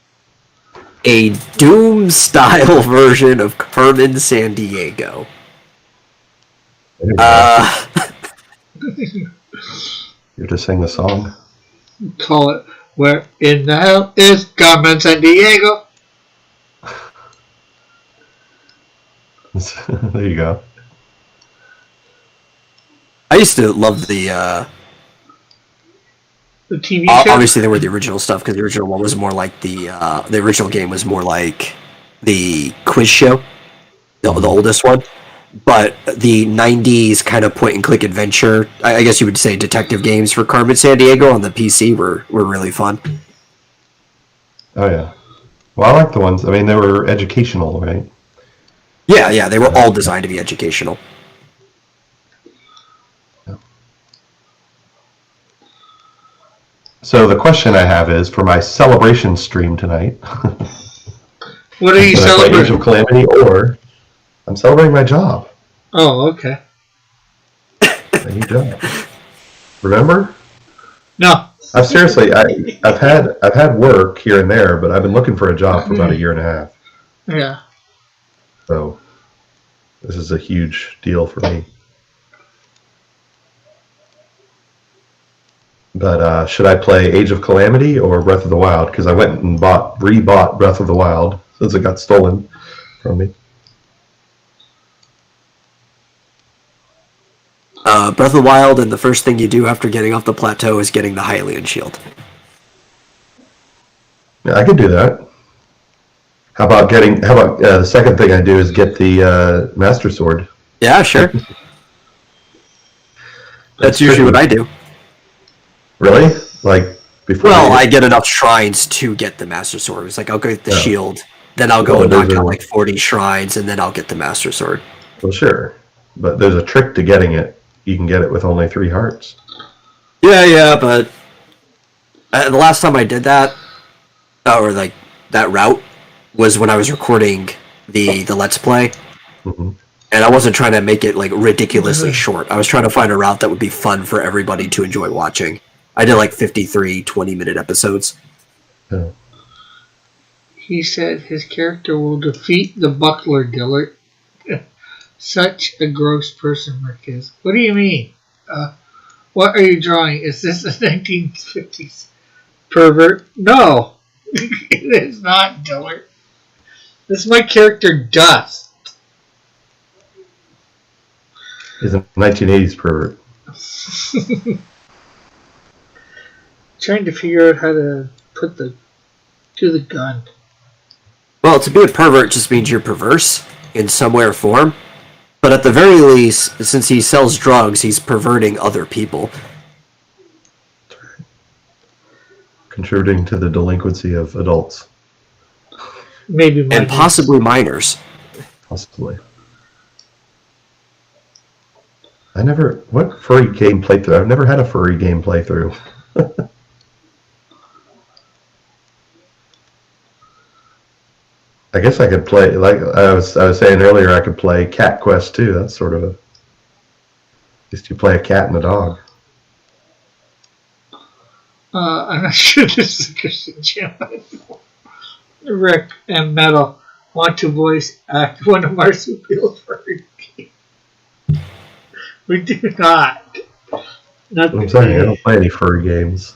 A Doom-style version of Carmen Sandiego. You just sing the song. Call it Where in the Hell is Carmen Sandiego? There you go. I used to love the TV show? obviously they were the original stuff, because the original one was more like the original game was more like the quiz show, the oldest one. but the 90s kind of point-and-click adventure, I guess you would say detective games for Carmen Sandiego on the PC were really fun. Oh, yeah. Well, I like the ones. I mean, they were educational, right? Yeah, they were all designed to be educational. Yeah. So the question I have is, for my celebration stream tonight, What are you Age celebrating? of Calamity, or I'm celebrating my job. Oh, okay. My new job. Remember? No. I've had work here and there, but I've been looking for a job for about a year and a half. Yeah. So this is a huge deal for me. But should I play Age of Calamity or Breath of the Wild? Because I went and rebought Breath of the Wild since it got stolen from me. Breath of the Wild, and the first thing you do after getting off the plateau is getting the Hylian shield. Yeah, I could do that. How about the second thing I do is get the Master Sword? Yeah, sure. That's usually what I do. Really? Like before? Well, I get enough shrines to get the Master Sword. It's like I'll get the shield, then I'll go and knock out like 40 shrines, and then I'll get the Master Sword. Well, sure, but there's a trick to getting it. You can get it with only 3 hearts. Yeah, but the last time I did that, or like that route, was when I was recording the Let's Play, and I wasn't trying to make it like ridiculously short. I was trying to find a route that would be fun for everybody to enjoy watching. I did like 53 20-minute episodes. Yeah. He said his character will defeat the buckler, Dillard. Such a gross person Rick is. What do you mean? What are you drawing? Is this a 1950s pervert? No. It is not, Dillard. This is my character, Dust. He's a 1980s pervert. Trying to figure out how to do the gun. Well, to be a pervert just means you're perverse in some way or form. But at the very least, since he sells drugs, he's perverting other people. Contributing to the delinquency of adults. Maybe minors. And possibly minors. Possibly. What furry game playthrough? I've never had a furry game playthrough. I guess I could play, like I was saying earlier, I could play Cat Quest too. That's sort of used to play a cat and a dog. I'm not sure this is a Christian channel. Rick and Metal want to voice act one of Marsupial's furry games. We do not. Not I'm saying I don't play any furry games.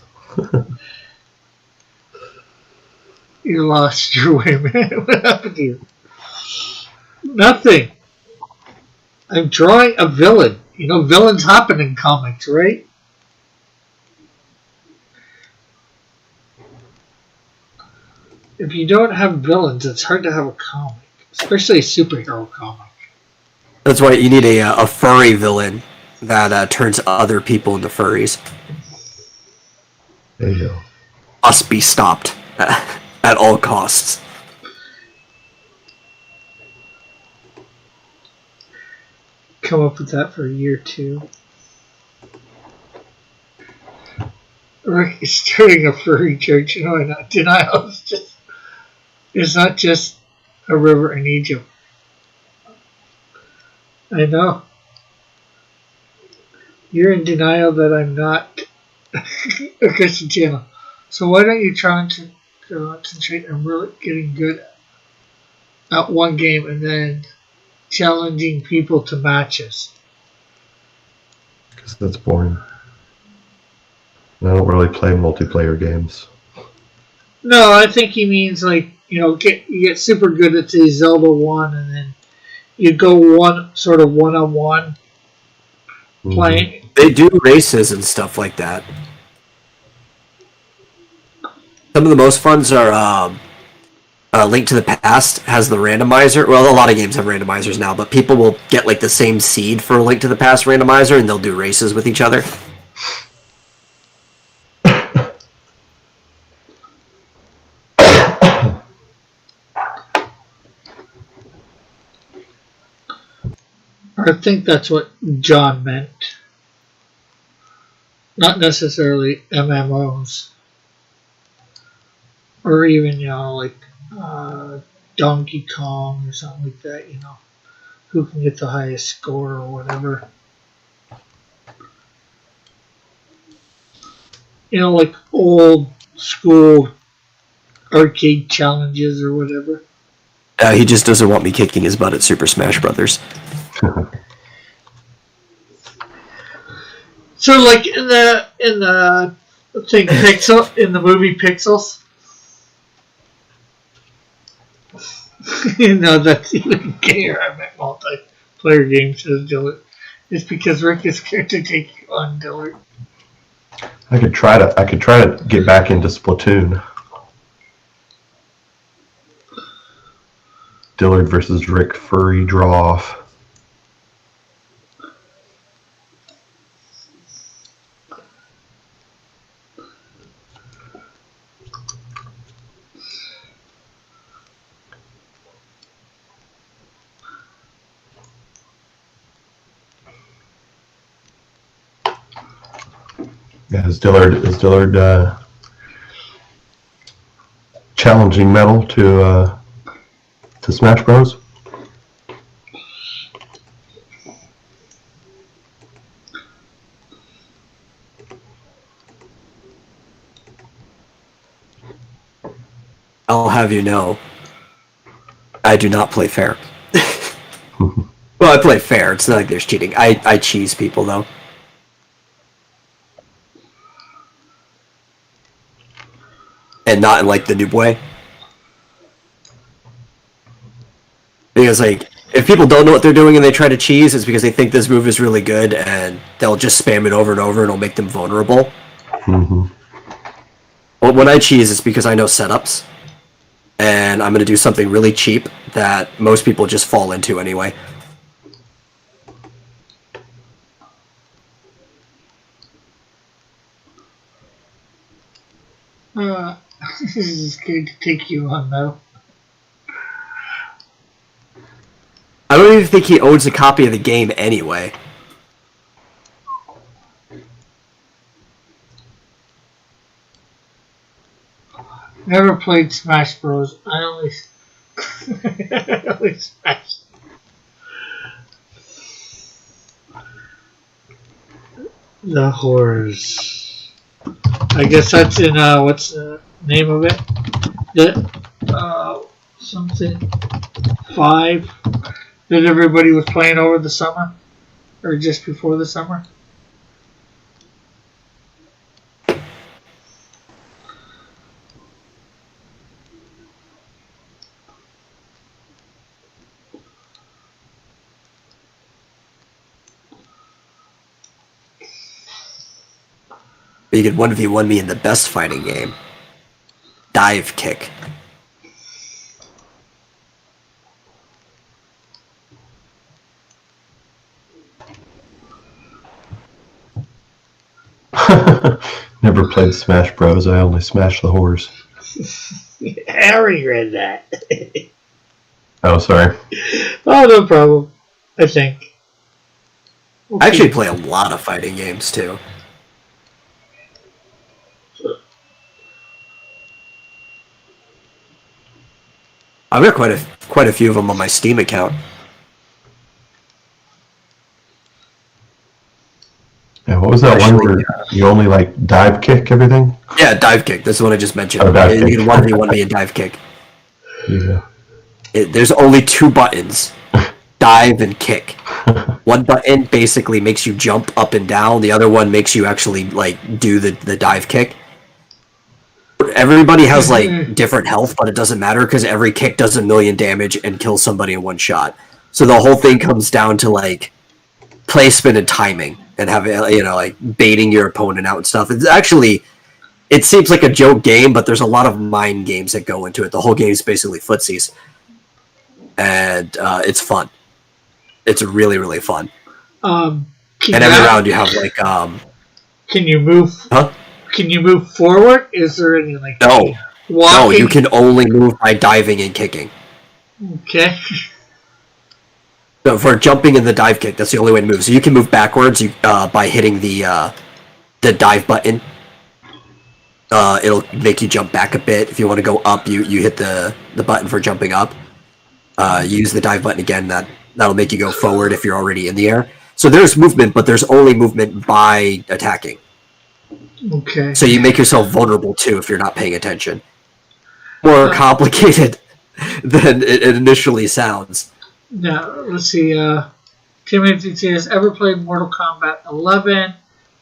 You lost your way, man. What happened to you? Nothing. I'm drawing a villain. You know, villains happen in comics, right? If you don't have villains, it's hard to have a comic, especially a superhero comic. That's why you need a furry villain that turns other people into furries. There you go. Must be stopped at all costs. Come up with that for a year or two. Rick is starting a furry church. No, not denial. It's not just a river in Egypt. I know. You're in denial that I'm not a Christian channel. So why don't you try to concentrate on really getting good at one game and then challenging people to matches? Because that's boring. And I don't really play multiplayer games. No, I think he means like, you get super good at the Zelda 1 and then you go one-on-one playing. They do races and stuff like that. Some of the most funs are Link to the Past has the randomizer. Well, a lot of games have randomizers now, but people will get like the same seed for Link to the Past randomizer, and they'll do races with each other. I think that's what John meant. Not necessarily MMOs. Or even, like Donkey Kong or something like that, who can get the highest score or whatever. Like old school arcade challenges or whatever. He just doesn't want me kicking his butt at Super Smash Brothers. So, like in the thing Pixel in the movie Pixels, that's even gayer. I meant multiplayer games, says Dillard. It's because Rick is scared to take you on, Dillard. I could try to get back into Splatoon. Dillard versus Rick Furry Draw Off. Yeah, is Dillard challenging Metal to Smash Bros? I'll have you know, I do not play fair. Well, I play fair. It's not like there's cheating. I cheese people, though. And not in, like, the noob way. Because, like, if people don't know what they're doing and they try to cheese, it's because they think this move is really good, and they'll just spam it over and over, and it'll make them vulnerable. Mm-hmm. Well, when I cheese, it's because I know setups. And I'm going to do something really cheap that most people just fall into anyway. This is scared to take you on, though. I don't even think he owns a copy of the game anyway. Never played Smash Bros. I only smashed. The Horrors. I guess that's in, what's the name of it? Something 5 that everybody was playing over the summer? Or just before the summer? You could 1v1 me in the best fighting game. Dive kick. Never played Smash Bros. I only smashed the horse. Harry read that. Oh, sorry. Oh, no problem. I think. Okay. I actually play a lot of fighting games too. I've got quite a few of them on my Steam account. Yeah, what was that one where you only like dive kick everything? Yeah, dive kick. That's the one I just mentioned. Oh, dive you kick. can 1v1 me and dive kick. Yeah. There's only 2 buttons. Dive and kick. One button basically makes you jump up and down. The other one makes you actually like do the dive kick. Everybody has like different health, but it doesn't matter because every kick does 1,000,000 damage and kills somebody in one shot. So the whole thing comes down to like placement and timing and having, like baiting your opponent out and stuff. It's actually it seems like a joke game, but there's a lot of mind games that go into it. The whole game is basically footsies, and it's fun. It's really, really fun. And every round you have like Can you move? Huh? Can you move forward? Is there any like no, walking? no? You can only move by diving and kicking. Okay. So for jumping in the dive kick, that's the only way to move. So you can move backwards by hitting the dive button. It'll make you jump back a bit. If you want to go up, you hit the button for jumping up. You use the dive button again. That'll make you go forward if you're already in the air. So there's movement, but there's only movement by attacking. Okay. So you make yourself vulnerable too if you're not paying attention. More complicated than it initially sounds. Now, let's see. Timothy says, ever played Mortal Kombat 11?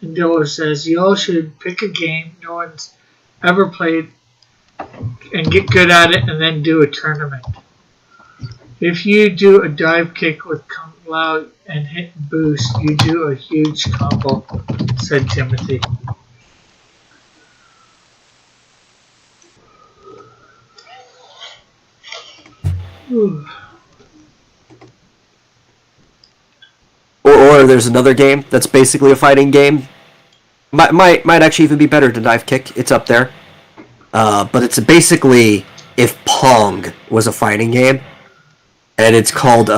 And Diller says, y'all should pick a game no one's ever played and get good at it and then do a tournament. If you do a dive kick with Kung Lao and hit boost, you do a huge combo, said Timothy. Ooh. Or there's another game that's basically a fighting game. Might actually even be better than Dive Kick. It's up there. But it's basically if Pong was a fighting game. And it's called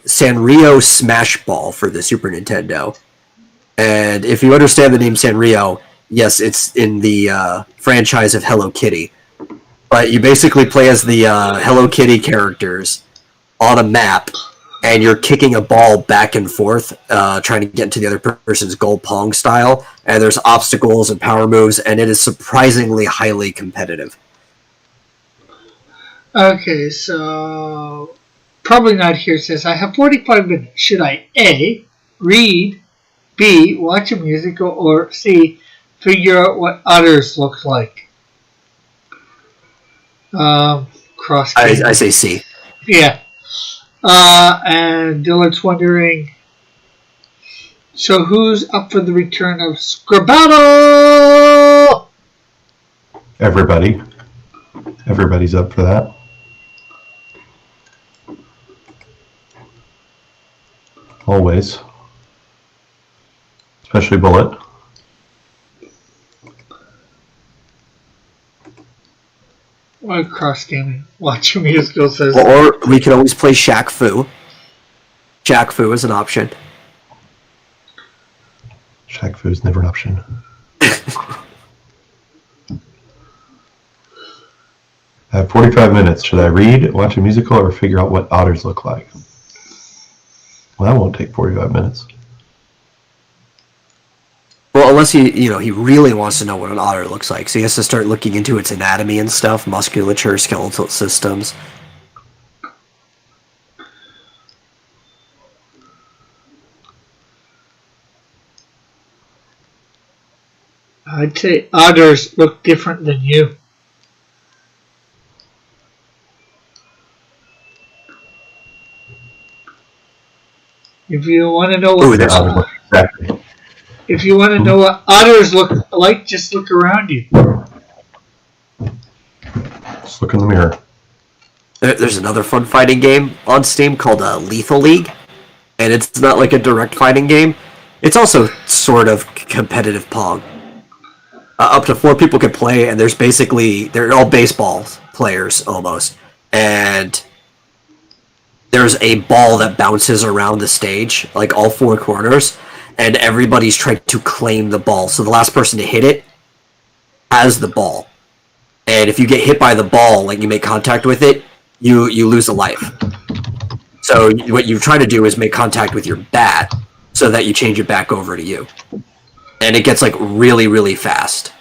Sanrio Smash Ball for the Super Nintendo. And if you understand the name Sanrio, yes, it's in the franchise of Hello Kitty. But you basically play as the Hello Kitty characters on a map, and you're kicking a ball back and forth, trying to get into the other person's goal Pong style. And there's obstacles and power moves, and it is surprisingly highly competitive. Okay, so probably not here. Says, I have 45 minutes. Should I A, read, B, watch a musical, or C, figure out what others look like? Cross. I say C. Yeah. And Dillard's wondering, so who's up for the return of Scribble? Everybody. Everybody's up for that. Always. Especially Bullet. Or cross gaming. Watch a musical says. Or we could always play Shaq Fu. Shaq Fu is an option. Shaq Fu is never an option. I have 45 minutes. Should I read, watch a musical, or figure out what otters look like? Well, that won't take 45 minutes. Well, unless he really wants to know what an otter looks like, so he has to start looking into its anatomy and stuff, musculature, skeletal systems. I'd say others look different than you. If you want to know what Exactly. if you want to know what others look like, just look around you. Just look in the mirror. There's another fun fighting game on Steam called Lethal League, and it's not like a direct fighting game. It's also sort of competitive Pong. Up to 4 people can play, and they're all baseball players almost, and there's a ball that bounces around the stage, like all 4 corners, and everybody's trying to claim the ball. So the last person to hit it has the ball. And if you get hit by the ball, like you make contact with it, you lose a life. So what you're trying to do is make contact with your bat so that you change it back over to you. And it gets like really, really fast.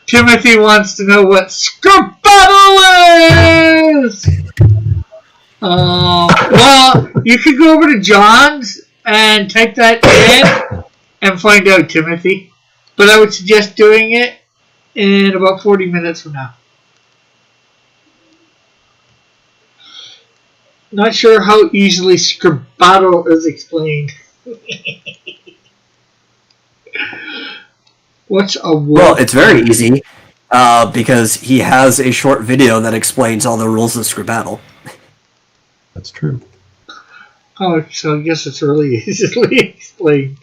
Timothy wants to know what Scribble is! Well, you could go over to John's and type that in and find out, Timothy. But I would suggest doing it in about 40 minutes from now. Not sure how easily Scribble is explained. What's a wolf? Well, it's very easy because he has a short video that explains all the rules of Scribbattle. That's true. Oh, so I guess it's really easily explained.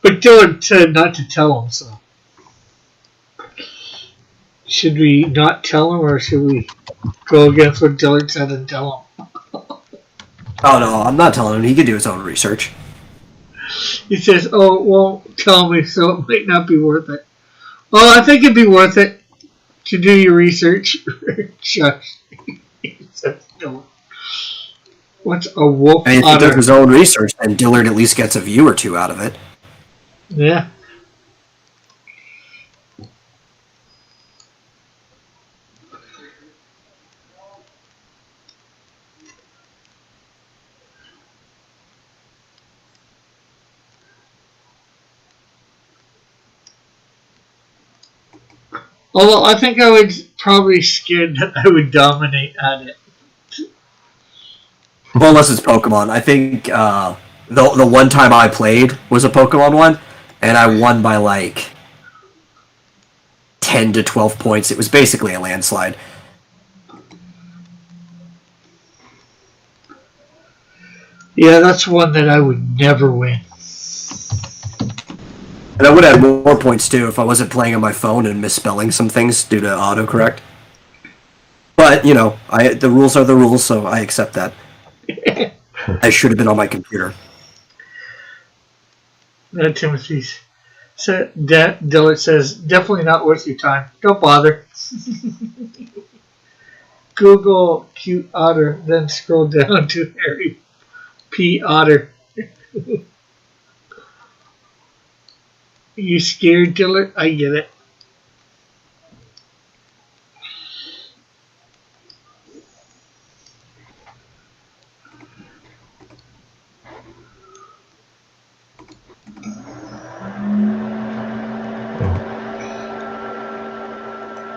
But Dylan said not to tell him, so. Should we not tell him, or should we go against what Dylan said and tell him? Oh no, I'm not telling him. He can do his own research. He says, "Oh, won't tell me, so it might not be worth it." Well, I think it'd be worth it to do your research. Shush. He says, Dylan. What's a wolf And if he otter? does his own research, then Dillard at least gets a view or two out of it. Yeah. Although I think I would probably scared that I would dominate at it. Well, unless it's Pokemon. I think the one time I played was a Pokemon one, and I won by like 10 to 12 points. It was basically a landslide. Yeah, that's one that I would never win. And I would have more points too if I wasn't playing on my phone and misspelling some things due to autocorrect. But, you know, the rules are the rules, so I accept that. I should have been on my computer. Timothy's. So, Dillard says, definitely not worth your time. Don't bother. Google cute otter, then scroll down to Harry P. Otter. You scared, Dillard? I get it.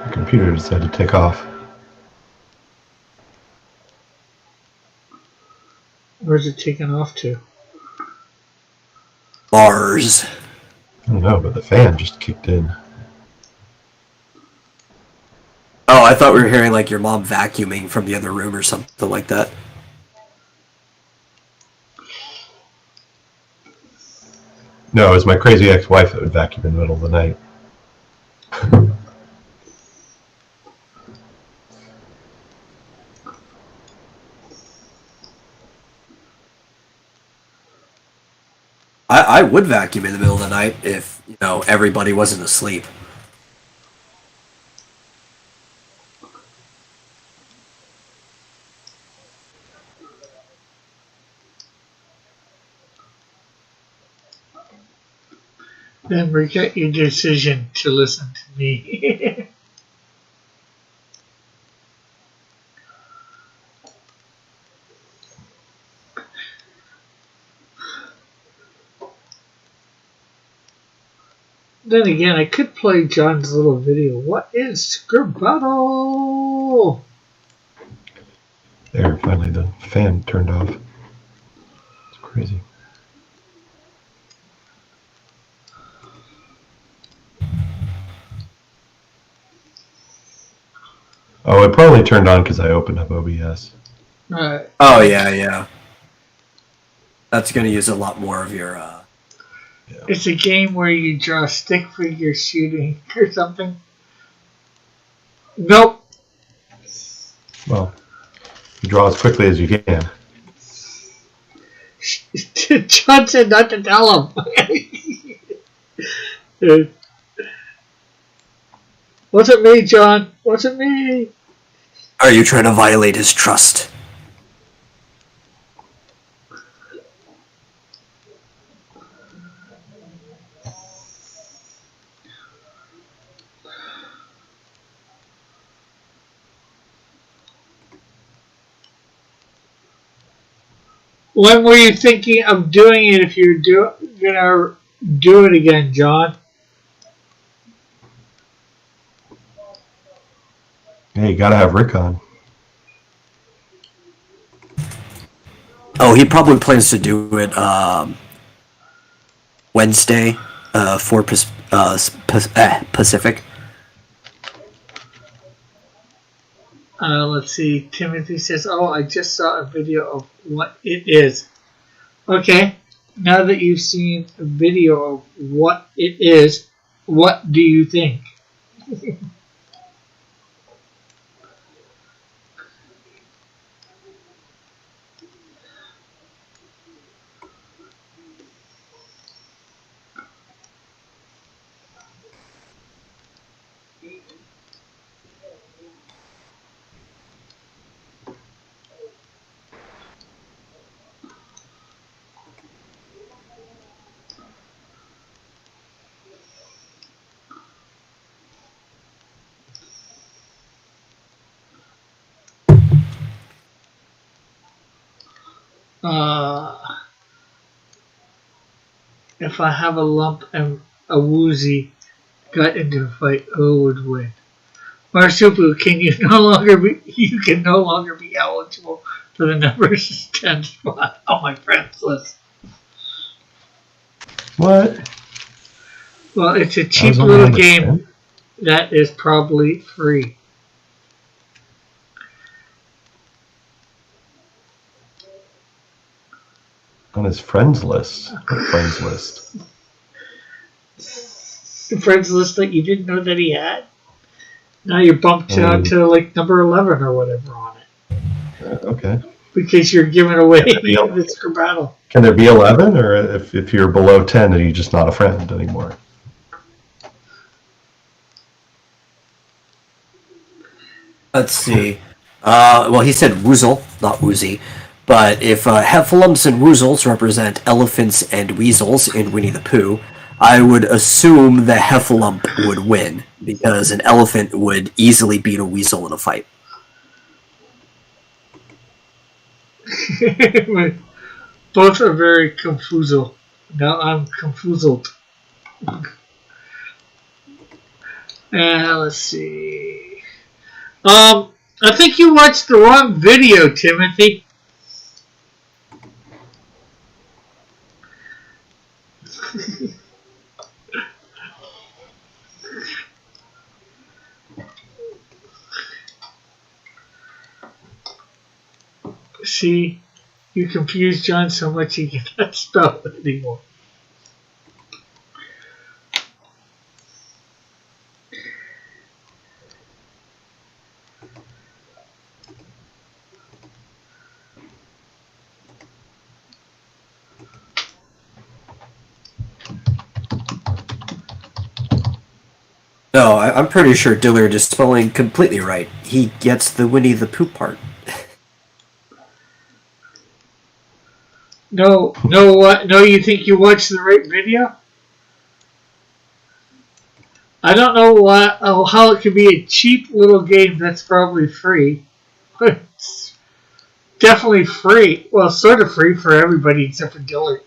The computer decided to take off. Where's it taken off to? Mars. I don't know, but the fan just kicked in. Oh, I thought we were hearing like your mom vacuuming from the other room or something like that. No, it was my crazy ex-wife that would vacuum in the middle of the night. I would vacuum in the middle of the night if, you know, everybody wasn't asleep. Then regret your decision to listen to me. Then again, I could play John's little video. What is Scribbattle? There, finally the fan turned off. It's crazy. Oh, it probably turned on because I opened up OBS. Right. Oh, yeah. That's going to use a lot more of your... It's a game where you draw a stick figure shooting or something. Nope. Well, you draw as quickly as you can. John said not to tell him. Wasn't me, John. Wasn't me. Are you trying to violate his trust? When were you thinking of doing it if you're gonna do it again, John? Hey, you gotta have Rick on. Oh, he probably plans to do it Wednesday, 4 Pacific. Let's see. Timothy says, "Oh, I just saw a video of what it is." Okay. Now that you've seen a video of what it is, what do you think? If I have a lump and a woozy got into a fight, who would win? Marsupial, you can no longer be eligible for the numbers 10 spot on my friends list. What? Well, it's a cheap little game that is probably free. On his friends list. What friends list? The friends list that you didn't know that he had? Now you're bumped down to like number 11 or whatever on it. Okay. Because you're giving away Mr. Battle. Can there be 11, or if you're below 10, are you just not a friend anymore? Let's see. Well, he said woozle, not woozy. But if heffalumps and woozles represent elephants and weasels in Winnie the Pooh, I would assume the heffalump would win, because an elephant would easily beat a weasel in a fight. Both are very confusal. Now I'm confused. Let's see. I think you watched the wrong video, Timothy. See, you confuse John so much he cannot spell it anymore. No, I'm pretty sure Dillard is spelling completely right. He gets the Winnie the Pooh part. No, what? No, you think you watched the right video? I don't know how it could be a cheap little game that's probably free. It's definitely free. Well, sort of free for everybody except for Dillard.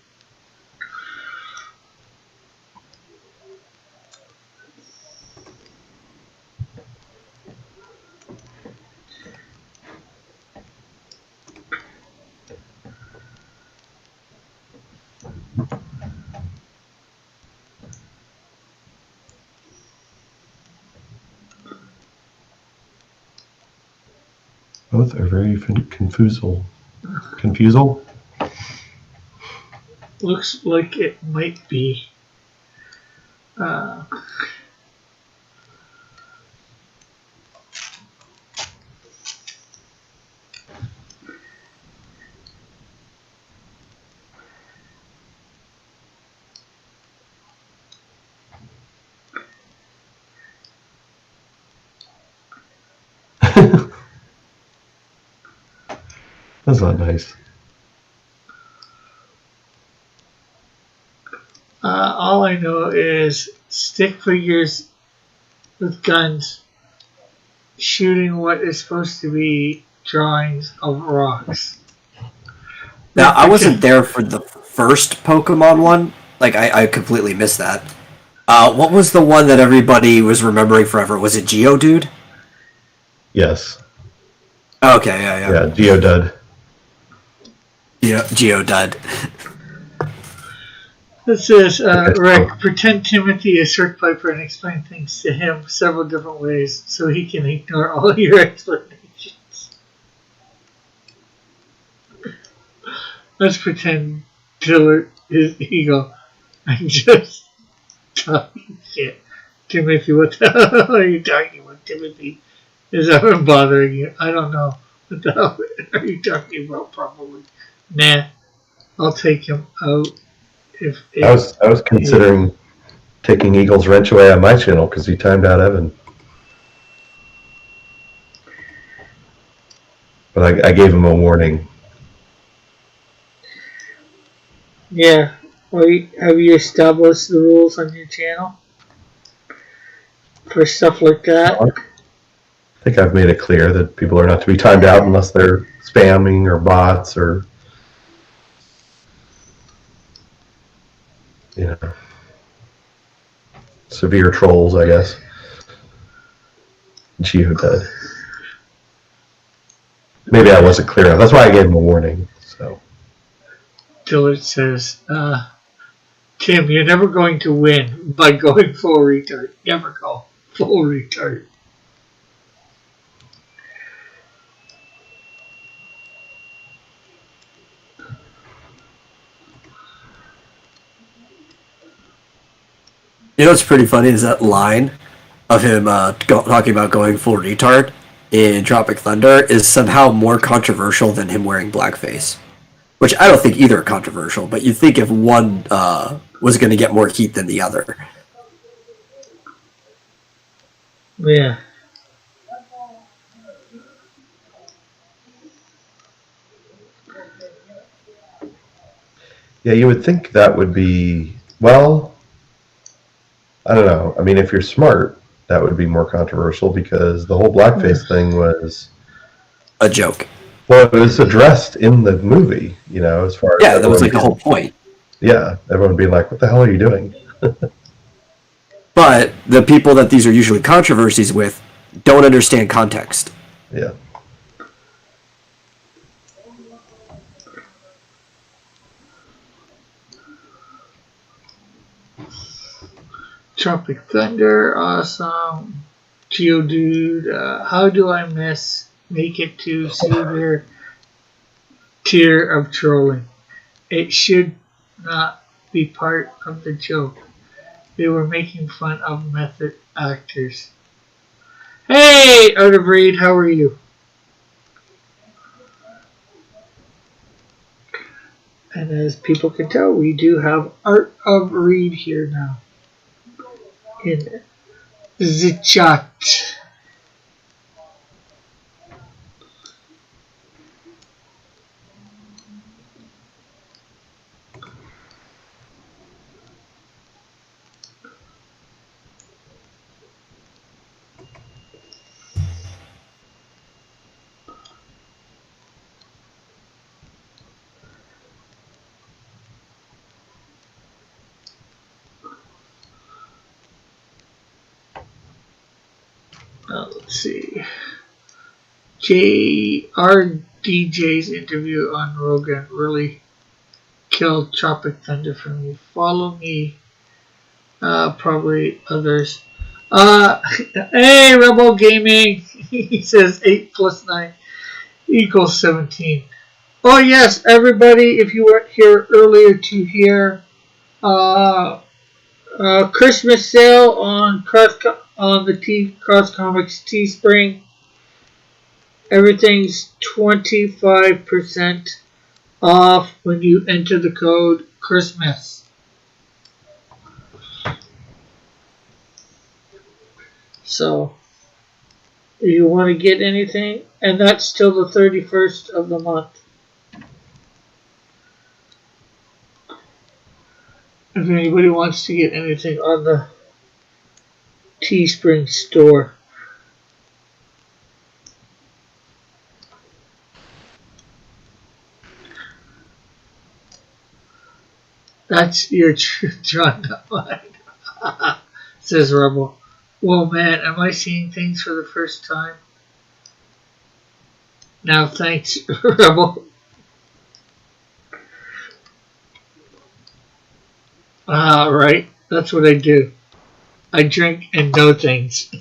Both are very confusal. Confusal? Looks like it might be. That's not nice. All I know is stick figures with guns shooting what is supposed to be drawings of rocks. Now, I wasn't there for the first Pokemon one. Like, I completely missed that. What was the one that everybody was remembering forever? Was it Geodude? Yes. Okay, yeah. Yeah, Geodud. Yeah, Geodud. It says, Okay, Rick, pretend Timothy is Rick Piper and explain things to him several different ways so he can ignore all your explanations. Let's pretend Dillard is ego and just talking shit. Timothy, what the hell are you talking about, Timothy? Is that been bothering you? I don't know. What the hell are you talking about, probably? Nah, I'll take him out if it, I was considering taking Eagles Wrench away on my channel because he timed out Evan. But I gave him a warning. Yeah. Have you established the rules on your channel for stuff like that? I think I've made it clear that people are not to be timed out unless they're spamming or bots or, you know, severe trolls, I guess. Geodead. Maybe I wasn't clear enough. That's why I gave him a warning. So Dillard says, Tim, you're never going to win by going full retard. Never go full retard. You know what's pretty funny is that line of him talking about going full retard in Tropic Thunder is somehow more controversial than him wearing blackface. Which I don't think either are controversial, but you'd think if one was going to get more heat than the other. Yeah. yeah, you would think that would be, well, I don't know. I mean, if you're smart, that would be more controversial because the whole blackface thing was A joke. well, it was addressed in the movie, you know, as far as Yeah, that was like the whole point. Yeah, everyone being like, "What the hell are you doing?" But the people that these are usually controversies with don't understand context. Yeah. Tropic Thunder, awesome. Geodude, how do I make it to severe tier of trolling? It should not be part of the joke. They were making fun of method actors. Hey, Art of Reed, how are you? And as people can tell, we do have Art of Reed here now in the chat. Let's see. RDJ's interview on Rogan really killed Tropic Thunder for me. Follow me. Probably others. Hey, Rebel Gaming. He says 8 plus 9 equals 17. Oh, yes, everybody, if you weren't here earlier to hear Christmas sale on the Cross Comics Teespring. Everything's 25% off when you enter the code Christmas. So, if you want to get anything, and that's till the 31st of the month. If anybody wants to get anything on the Teespring store. That's your John, not mine. Says Rebel. Whoa, man, am I seeing things for the first time? Now, thanks, Rebel. Right. That's what I do. I drink and know things.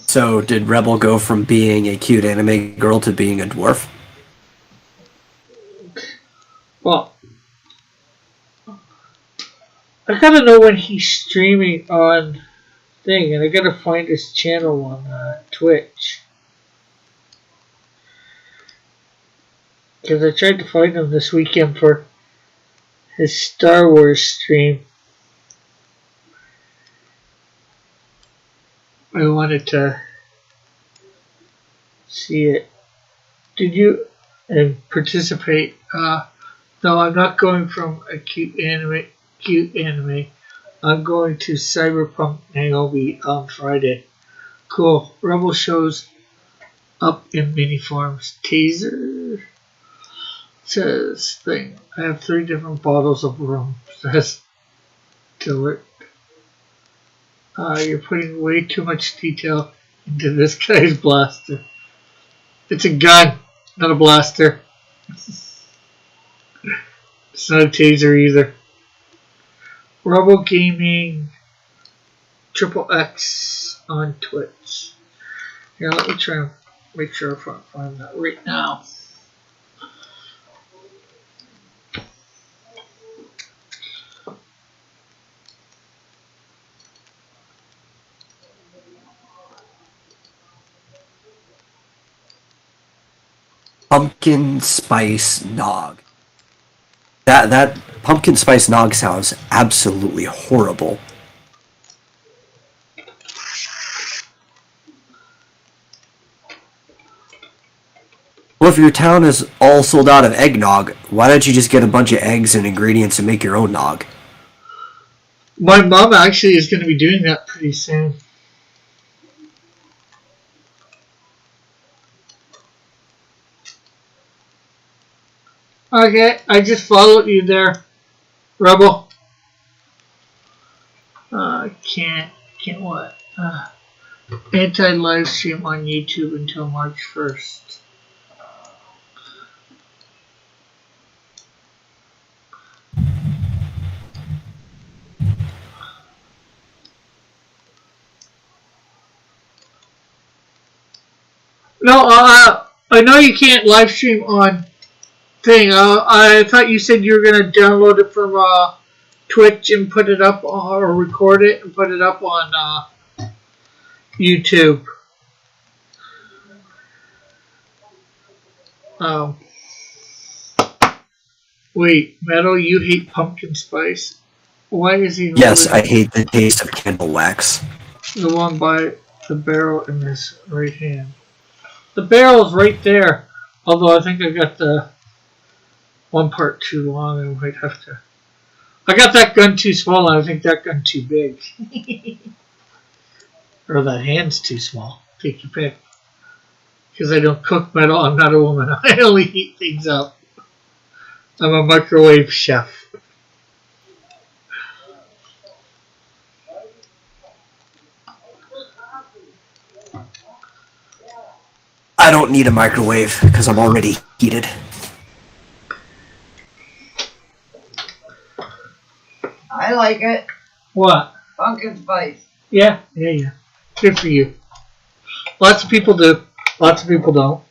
So, did Rebel go from being a cute anime girl to being a dwarf? Well, I gotta know when he's streaming on thing, and I gotta find his channel on Twitch. Because I tried to find him this weekend for his Star Wars stream. I wanted to see it. Did you participate? No, I'm not going from a cute anime. I'm going to Cyberpunk Naomi on Friday. Cool. Rebel shows up in mini forms. Taser says thing. I have 3 different bottles of rum. Says Dillard. You're putting way too much detail into this guy's blaster. It's a gun, not a blaster. It's not a taser either. Rebel Gaming Triple X on Twitch. Here, let me try and make sure I find that right now. Pumpkin spice nog. That pumpkin spice nog sounds absolutely horrible. Well, if your town is all sold out of eggnog, why don't you just get a bunch of eggs and ingredients and make your own nog? My mom actually is going to be doing that pretty soon. Okay, I just followed you there, Rebel. Can't what? Anti-live stream on YouTube until March 1st. No, I know you can't live stream on thing. I thought you said you were gonna download it from Twitch and put it up, or record it and put it up on YouTube. Wait, Metal, you hate pumpkin spice? Why is he? Yes, I hate the taste of candle wax. The one by the barrel in his right hand. The barrel is right there. Although I think I got the one part too long. I might have to. I got that gun too small, and I think that gun too big. Or that hand's too small. Take your pick. Because I don't cook metal. I'm not a woman. I only heat things up. I'm a microwave chef. I don't need a microwave because I'm already heated. I like it. What? Pumpkin spice. Yeah. Good for you. Lots of people do. Lots of people don't.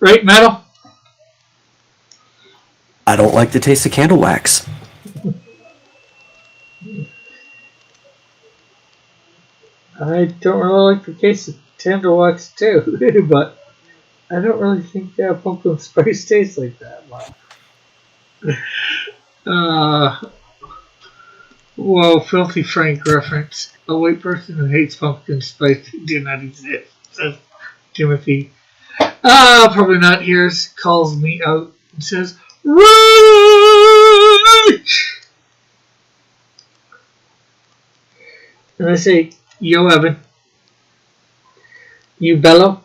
Right, Metal? I don't like the taste of candle wax. I don't really like the taste of candle wax too, but I don't really think pumpkin spice tastes like that. Whoa, Filthy Frank reference. A white person who hates pumpkin spice do not exist, says Timothy. Probably not. Here's calls me out and says, Rage! And I say, yo, Evan. You bellow?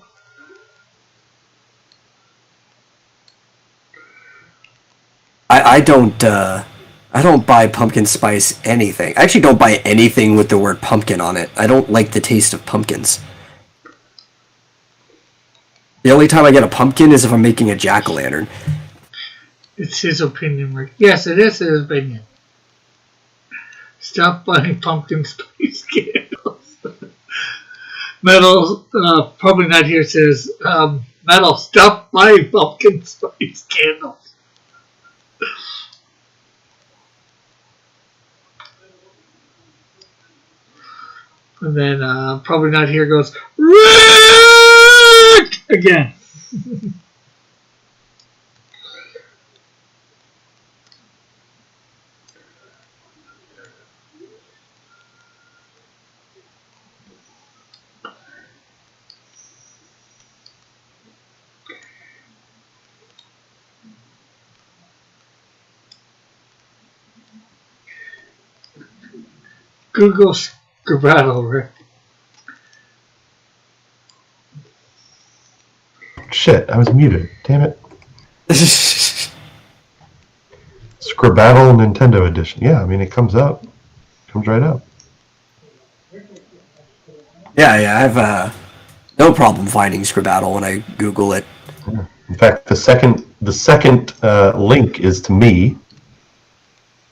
I don't buy pumpkin spice anything. I actually don't buy anything with the word pumpkin on it. I don't like the taste of pumpkins. The only time I get a pumpkin is if I'm making a jack-o'-lantern. It's his opinion, Rick. Yes, it is his opinion. Stop buying pumpkin spice candles. Metal, probably not here, says, Metal, stop buying pumpkin spice candles. And then, probably not here goes, Rick! Again. Google Scribble, Rick. Shit, I was muted. Damn it. Scribbattle Nintendo Edition. Yeah, I mean, it comes up. Comes right up. Yeah, I have no problem finding Scribbattle when I Google it. In fact, the second link is to me,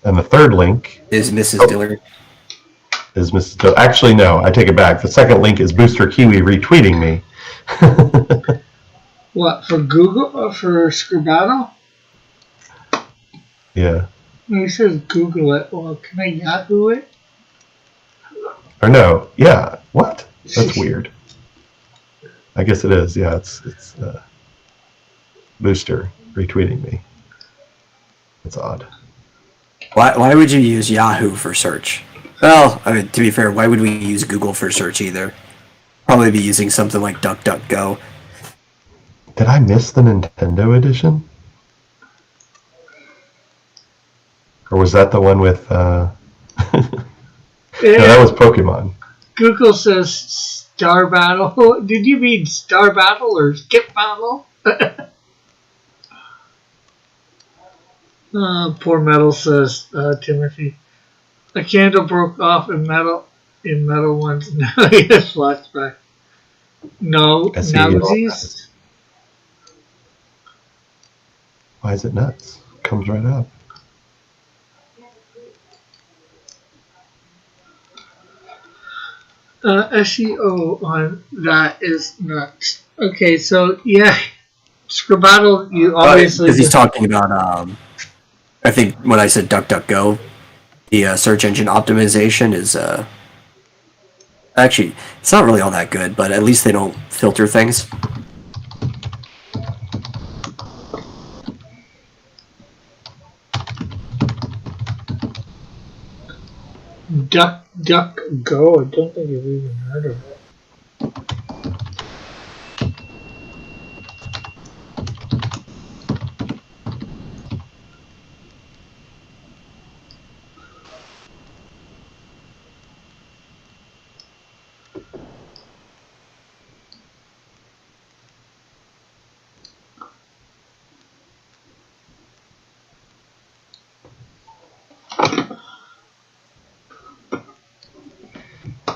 and the third link Is Mrs. Dillard. is Mrs. Actually, no, I take it back. The second link is Booster Kiwi retweeting me. What, for Google or for Scribbattle? Yeah. He says Google it. Well, can I Yahoo it? Or no, yeah. What? That's weird. I guess it is. Yeah, it's Booster retweeting me. That's odd. Why would you use Yahoo for search? Well, I mean, to be fair, why would we use Google for search either? Probably be using something like DuckDuckGo. Did I miss the Nintendo edition? Or was that the one with... No, that was Pokemon. Google says Star Battle. Did you mean Star Battle or Skip Battle? Poor Metal, says Timothy. A candle broke off in metal once. Now he has flashback. No, nowsies. Why is it nuts? Comes right up. SEO on that is nuts. Okay, so yeah, Scribbattle, you obviously... Because he's talking about, I think when I said DuckDuckGo, the search engine optimization is, actually, it's not really all that good, but at least they don't filter things. DuckDuckGo, I don't think you've even heard of it.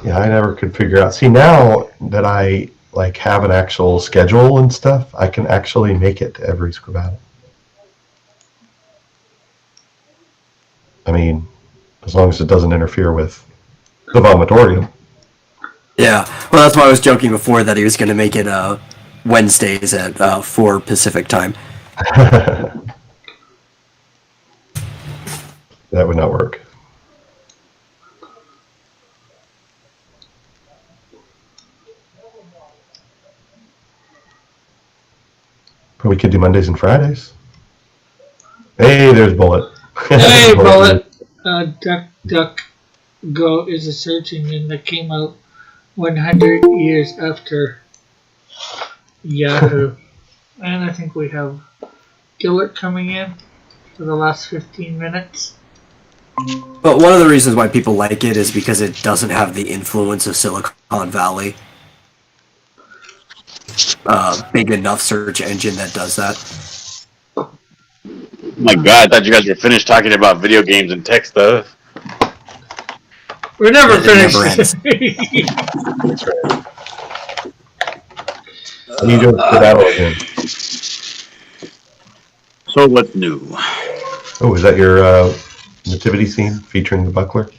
Yeah, I never could figure out. See, now that I like have an actual schedule and stuff, I can actually make it to every Scribbattle. I mean, as long as it doesn't interfere with the vomitorium. Yeah, well, that's why I was joking before that he was going to make it Wednesdays at 4 Pacific time. That would not work. But we could do Mondays and Fridays. Hey, there's Bullet. Hey, Bullet! DuckDuckGo is a search engine that came out 100 years after Yahoo. And I think we have Gillett coming in for the last 15 minutes. But one of the reasons why people like it is because it doesn't have the influence of Silicon Valley. Big enough search engine that does that. Oh my god, I thought you guys were finished talking about video games and tech stuff. We're never It never finished. ends. That's right. How do you do it for battle again? So what's new? Oh, is that your nativity scene featuring the buckler?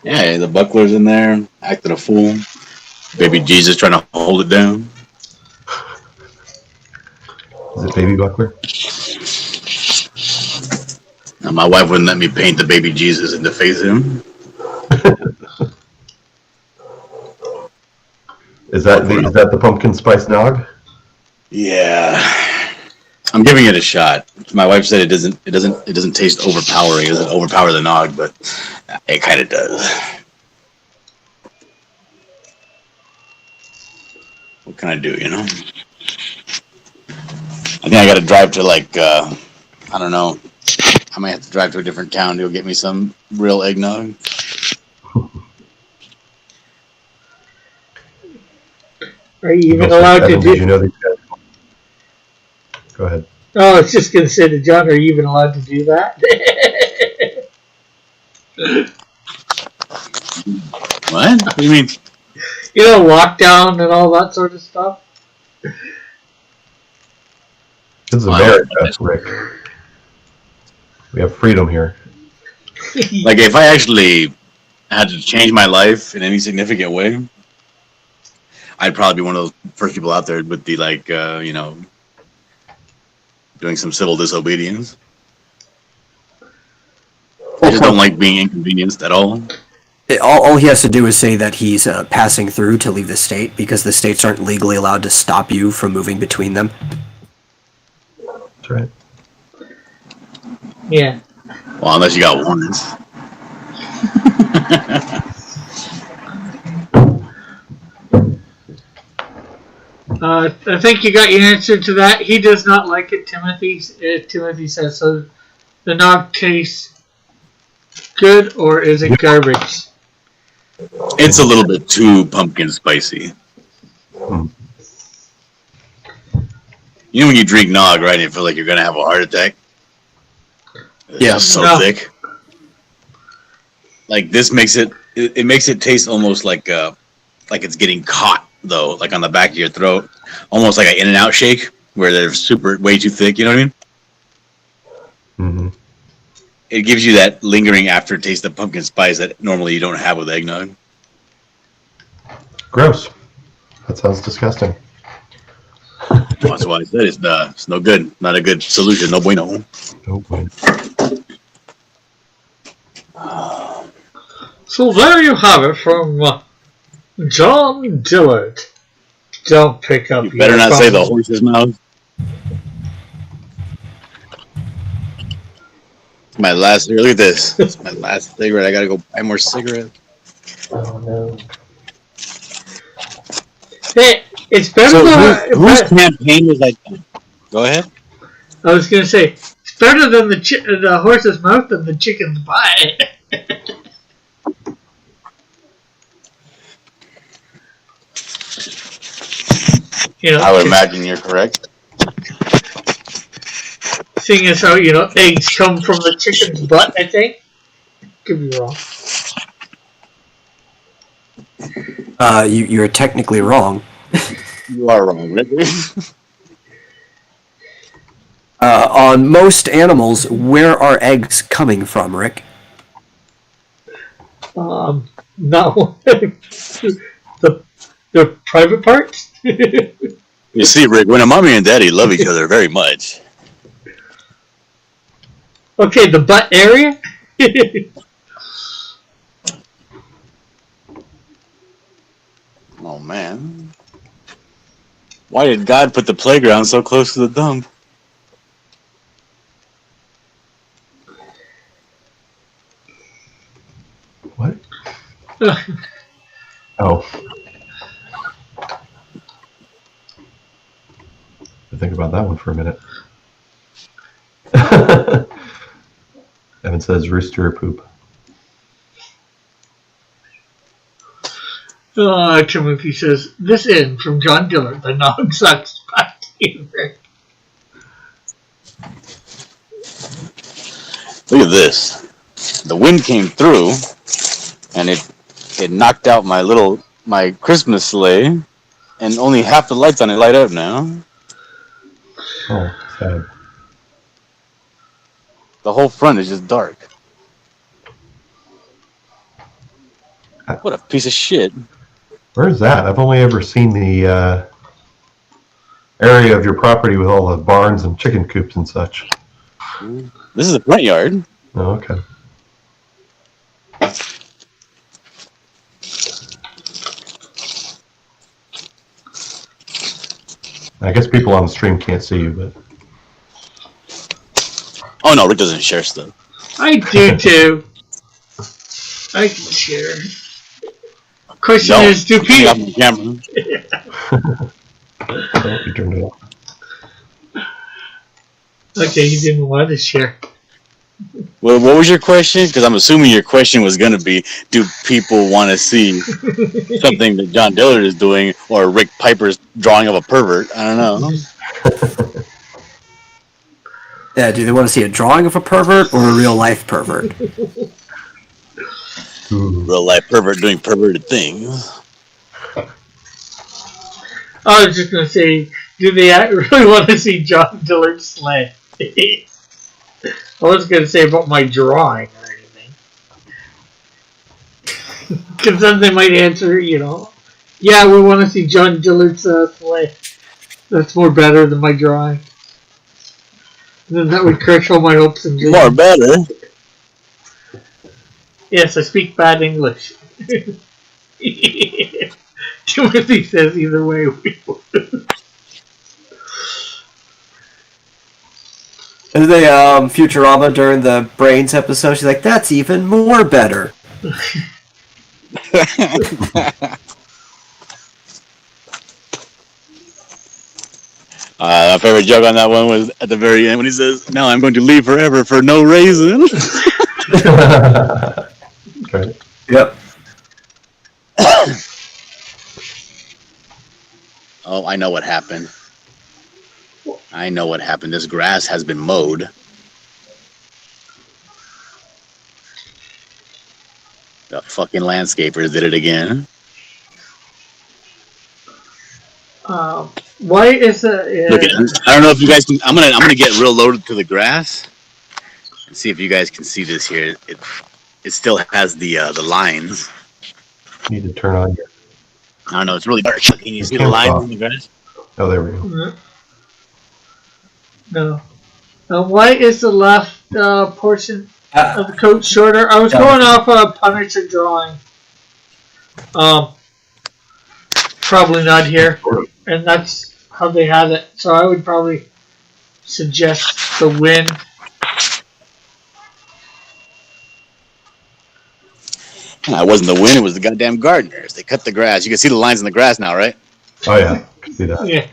Yeah, the buckler's in there, acting a fool. Baby Jesus trying to hold it down. Is it baby buckler? Now, my wife wouldn't let me paint the baby Jesus and deface him. Is that the pumpkin spice nog? Yeah, I'm giving it a shot. My wife said it doesn't taste overpowering. It doesn't overpower the nog, but it kind of does. What can I do? You know, I think I got to drive to I don't know. I might have to drive to a different town to go get me some real eggnog. Are you even allowed to Evan, do? did you know these guys? Go ahead. Oh, I was just going to say to John, are you even allowed to do that? What? What do you mean? You know, lockdown and all that sort of stuff. This is America, Rick. We have freedom here. Like, if I actually had to change my life in any significant way, I'd probably be one of those first people out there with the, doing some civil disobedience. I just don't like being inconvenienced at all. All he has to do is say that he's passing through to leave the state, because the states aren't legally allowed to stop you from moving between them. That's right. Yeah. Well, unless you got warrants. I think you got your answer to that. He does not like it, Timothy. Timothy says so. The nog tastes good, or is it garbage? It's a little bit too pumpkin spicy. You know when you drink nog, right, and you feel like you're going to have a heart attack? It's just so thick. Like, this makes it makes it taste almost like it's getting caught, though, like on the back of your throat. Almost like an In-N-Out shake, where they're way too thick, you know what I mean? Mm-hmm. It gives you that lingering aftertaste of pumpkin spice that normally you don't have with eggnog. Gross. That sounds disgusting. Well, that's why I said it's no good. Not a good solution. No bueno. No bueno. So there you have it from John Dillard. Don't pick up. You better not say the horse's mouth. My last. Look at this. It's my last cigarette. I gotta go buy more cigarettes. Oh no. Hey, it's better So than whose campaign was that? Go ahead. I was gonna say it's better than the horse's mouth than the chicken's butt. You know, I would imagine you're correct. Seeing as how, eggs come from the chicken's butt, I think. Could be wrong. You're technically wrong. You are wrong, Rick. On most animals, where are eggs coming from, Rick? No. the private parts? You see, Rick, when a mommy and daddy love each other very much. Okay, the butt area? Oh, man. Why did God put the playground so close to the dump? What? Oh. Think about that one for a minute. Evan says rooster or poop. Timothy says, this in from John Dillard. The nog sucks. Back to you, Rick. Look at this. The wind came through, and it knocked out my Christmas sleigh, and only half the lights on it light up now. Oh, sad. The whole front is just dark. What a piece of shit. Where's that? I've only ever seen the area of your property with all the barns and chicken coops and such. This is the front yard. Oh, okay. I guess people on the stream can't see you, but Oh no, Rick doesn't share stuff. I do too. I can share. Question No, is, do turning off people? my camera. oh, you turned it off. Okay, you didn't want to share. Well, what was your question? Because I'm assuming your question was going to be, do people want to see something that John Dillard is doing or Rick Piper's drawing of a pervert? I don't know. Yeah, do they want to see a drawing of a pervert or a real life pervert? Ooh. Real life pervert doing perverted things. I was just going to say, do they really want to see John Dillard slay? I was going to say about my drawing or anything. Because then they might answer, yeah, we want to see John Dillard's slay. That's more better than my drawing. And then that would crush all my hopes and dreams. More better. Yes, I speak bad English. Timothy says either way. And they Futurama during the Brains episode, she's like, "That's even more better." My favorite joke on that one was at the very end when he says, "Now I'm going to leave forever for no reason." Okay. Yep. Oh, I know what happened. I know what happened. This grass has been mowed. The fucking landscapers did it again. Why is it? Look at, I don't know if you guys can. I'm gonna get real loaded to the grass and see if you guys can see this here. It still has the lines. Need to turn on your. I don't know. It's really dark. Can you see the lines in the grass? Oh, there we go. No. Why is the left portion of the coat shorter? I was going off a Punisher drawing. Probably not here, and that's how they had it. So I would probably suggest the win. It wasn't the wind. It was the goddamn gardeners. They cut the grass. You can see the lines in the grass now, right? Oh yeah, I can see that. Yeah.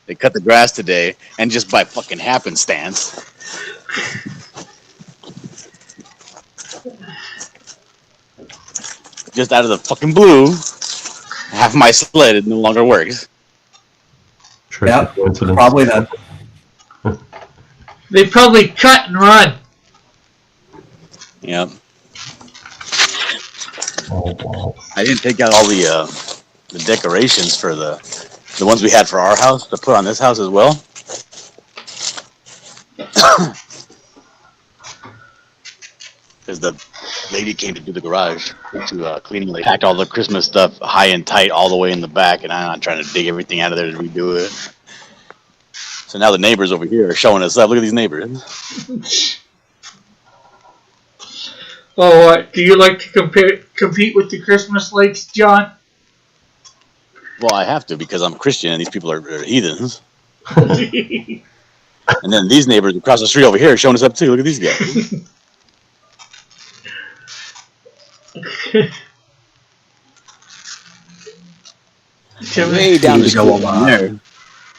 They cut the grass today, and just by fucking happenstance, just out of the fucking blue, half my sled no longer works. Sure, Yep, it's a coincidence. probably that. They probably cut and run. Yep. Oh, wow. I didn't take out all the decorations for the ones we had for our house to put on this house as well. Because the lady came to do the garage to cleaning. They packed all the Christmas stuff high and tight all the way in the back, and I'm trying to dig everything out of there to redo it. So now the neighbors over here are showing us up. Look at these neighbors. Oh, do you like to compete with the Christmas lights, John? Well, I have to because I'm Christian and these people are heathens. And then these neighbors across the street over here are showing us up too. Look at these guys. Way down the street from there.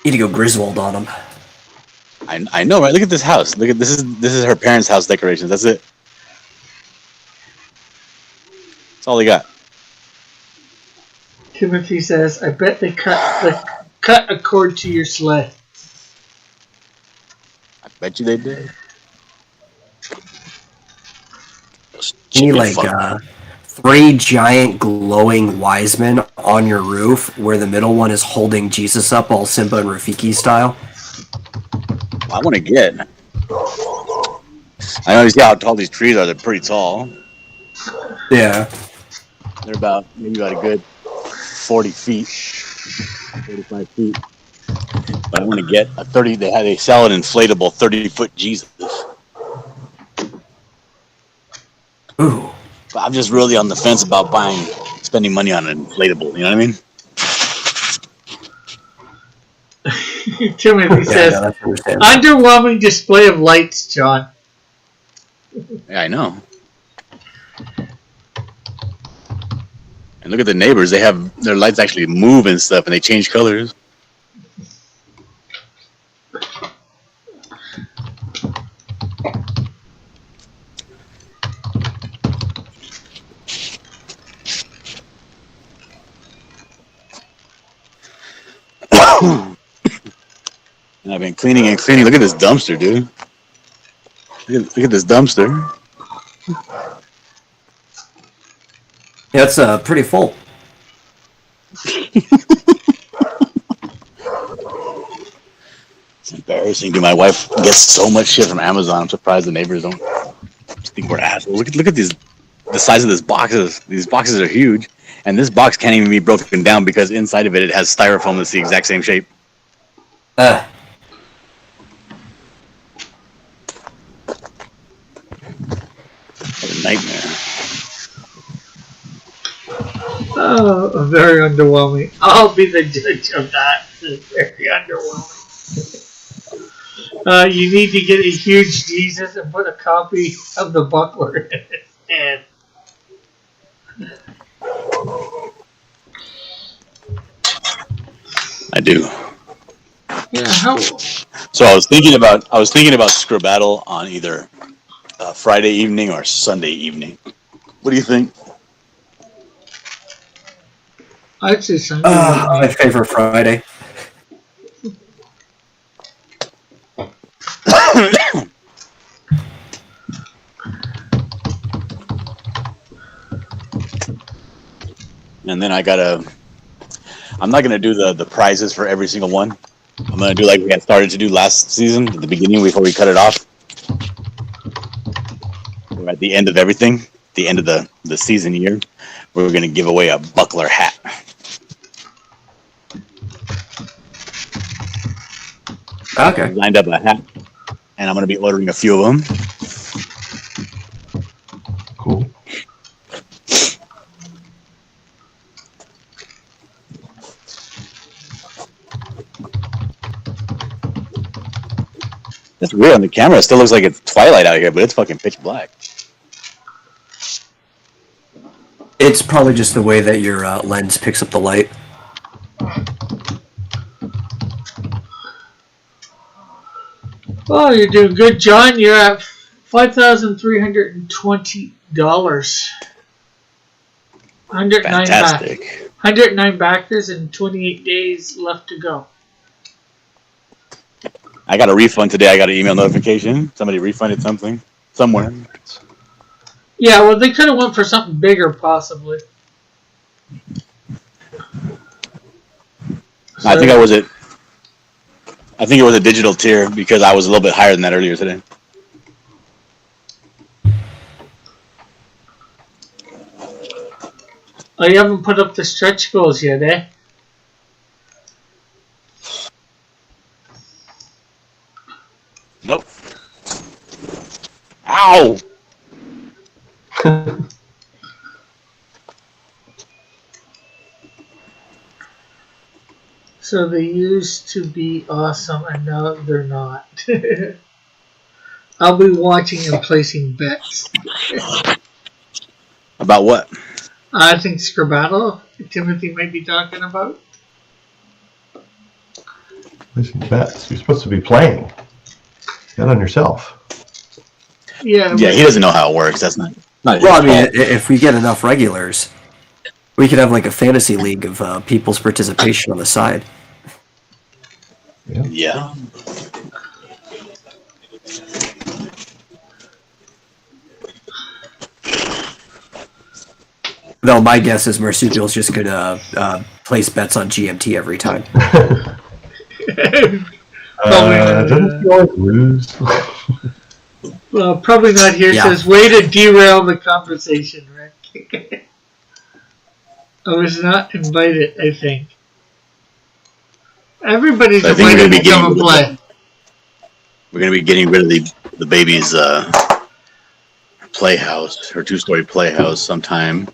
Need to go Griswold on them. I know, right? Look at this house. Look at this is her parents' house decorations. That's it. That's all they got. Timothy says, "I bet they cut a cord to your sled." I bet you they did. Those You need chicken like fuck. 3 giant glowing wise men on your roof, where the middle one is holding Jesus up, all Simba and Rafiki style. I want to get. I know you see how tall these trees are. They're pretty tall. Yeah. They're maybe about a good 40 feet, 45 feet. But I want to get a 30. They sell an inflatable 30-foot Jesus. Ooh. But I'm just really on the fence about spending money on an inflatable. You know what I mean? Timothy says, no, that's understandable. underwhelming display of lights, John. Yeah, I know. And look at the neighbors. They have their lights actually move and stuff, and they change colors. And I've been cleaning and cleaning. Look at this dumpster, dude. Look at this dumpster. Yeah, it's pretty full. It's embarrassing, dude. My wife gets so much shit from Amazon. I'm surprised the neighbors don't think we're assholes. Look at the size of these boxes. These boxes are huge, and this box can't even be broken down because inside of it has styrofoam that's the exact same shape. What a nightmare. Oh, very underwhelming. I'll be the judge of that. It's very underwhelming. You need to get a huge Jesus and put a copy of the buckler in his hand. I do. Yeah, how? So I was thinking about Scribbattle on either Friday evening or Sunday evening. What do you think? I'd say Sunday. My favorite Friday. And then I'm not gonna do the prizes for every single one. I'm gonna do like we had started to do last season at the beginning before we cut it off. We're at the end of everything, the end of the season year. We're gonna give away a buckler hat. Okay. I lined up a hat, and I'm gonna be ordering a few of them. Cool. That's weird on the camera. It still looks like it's twilight out here, but it's fucking pitch black. It's probably just the way that your lens picks up the light. Oh, you're doing good, John. You're at $5,320. 109 backers and 28 days left to go. I got a refund today. I got an email notification. Somebody refunded something somewhere. Yeah, well, they could have went for something bigger, possibly. I think it was a digital tier because I was a little bit higher than that earlier today. Oh, you haven't put up the stretch goals yet, eh? Nope. Ow! So they used to be awesome, and now they're not. I'll be watching and placing bets. About what? I think Scribbattle, Timothy might be talking about. Listen, bets. You're supposed to be playing. Get on yourself. Yeah, Yeah, he doesn't know how it works. That's not Well, I mean, if we get enough regulars, we could have like a fantasy league of people's participation on the side. Yeah. Though my guess is Marsupial's just gonna place bets on GMT every time. Doesn't he always lose? Well, probably not here. Yeah. Says, way to derail the conversation, Rick. I was not invited, I think. Everybody's I think we're invited gonna be to come and getting- play. We're gonna be getting rid of the baby's playhouse, her 2-story playhouse, sometime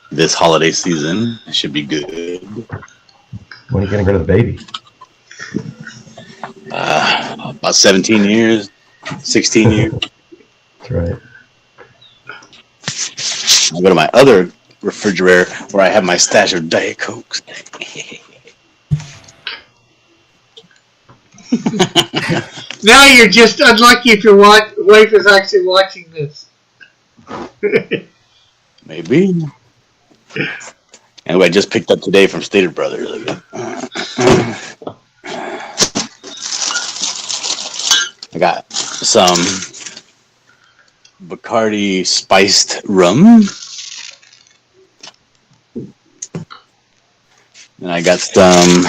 this holiday season. It should be good. When are you getting rid of the baby? About 17 years, 16 years. That's right. I go to my other refrigerator where I have my stash of Diet Cokes. Now you're just unlucky if your wife is actually watching this. Maybe. Anyway, I just picked up today from Stater Brothers. I got some Bacardi spiced rum. And I got some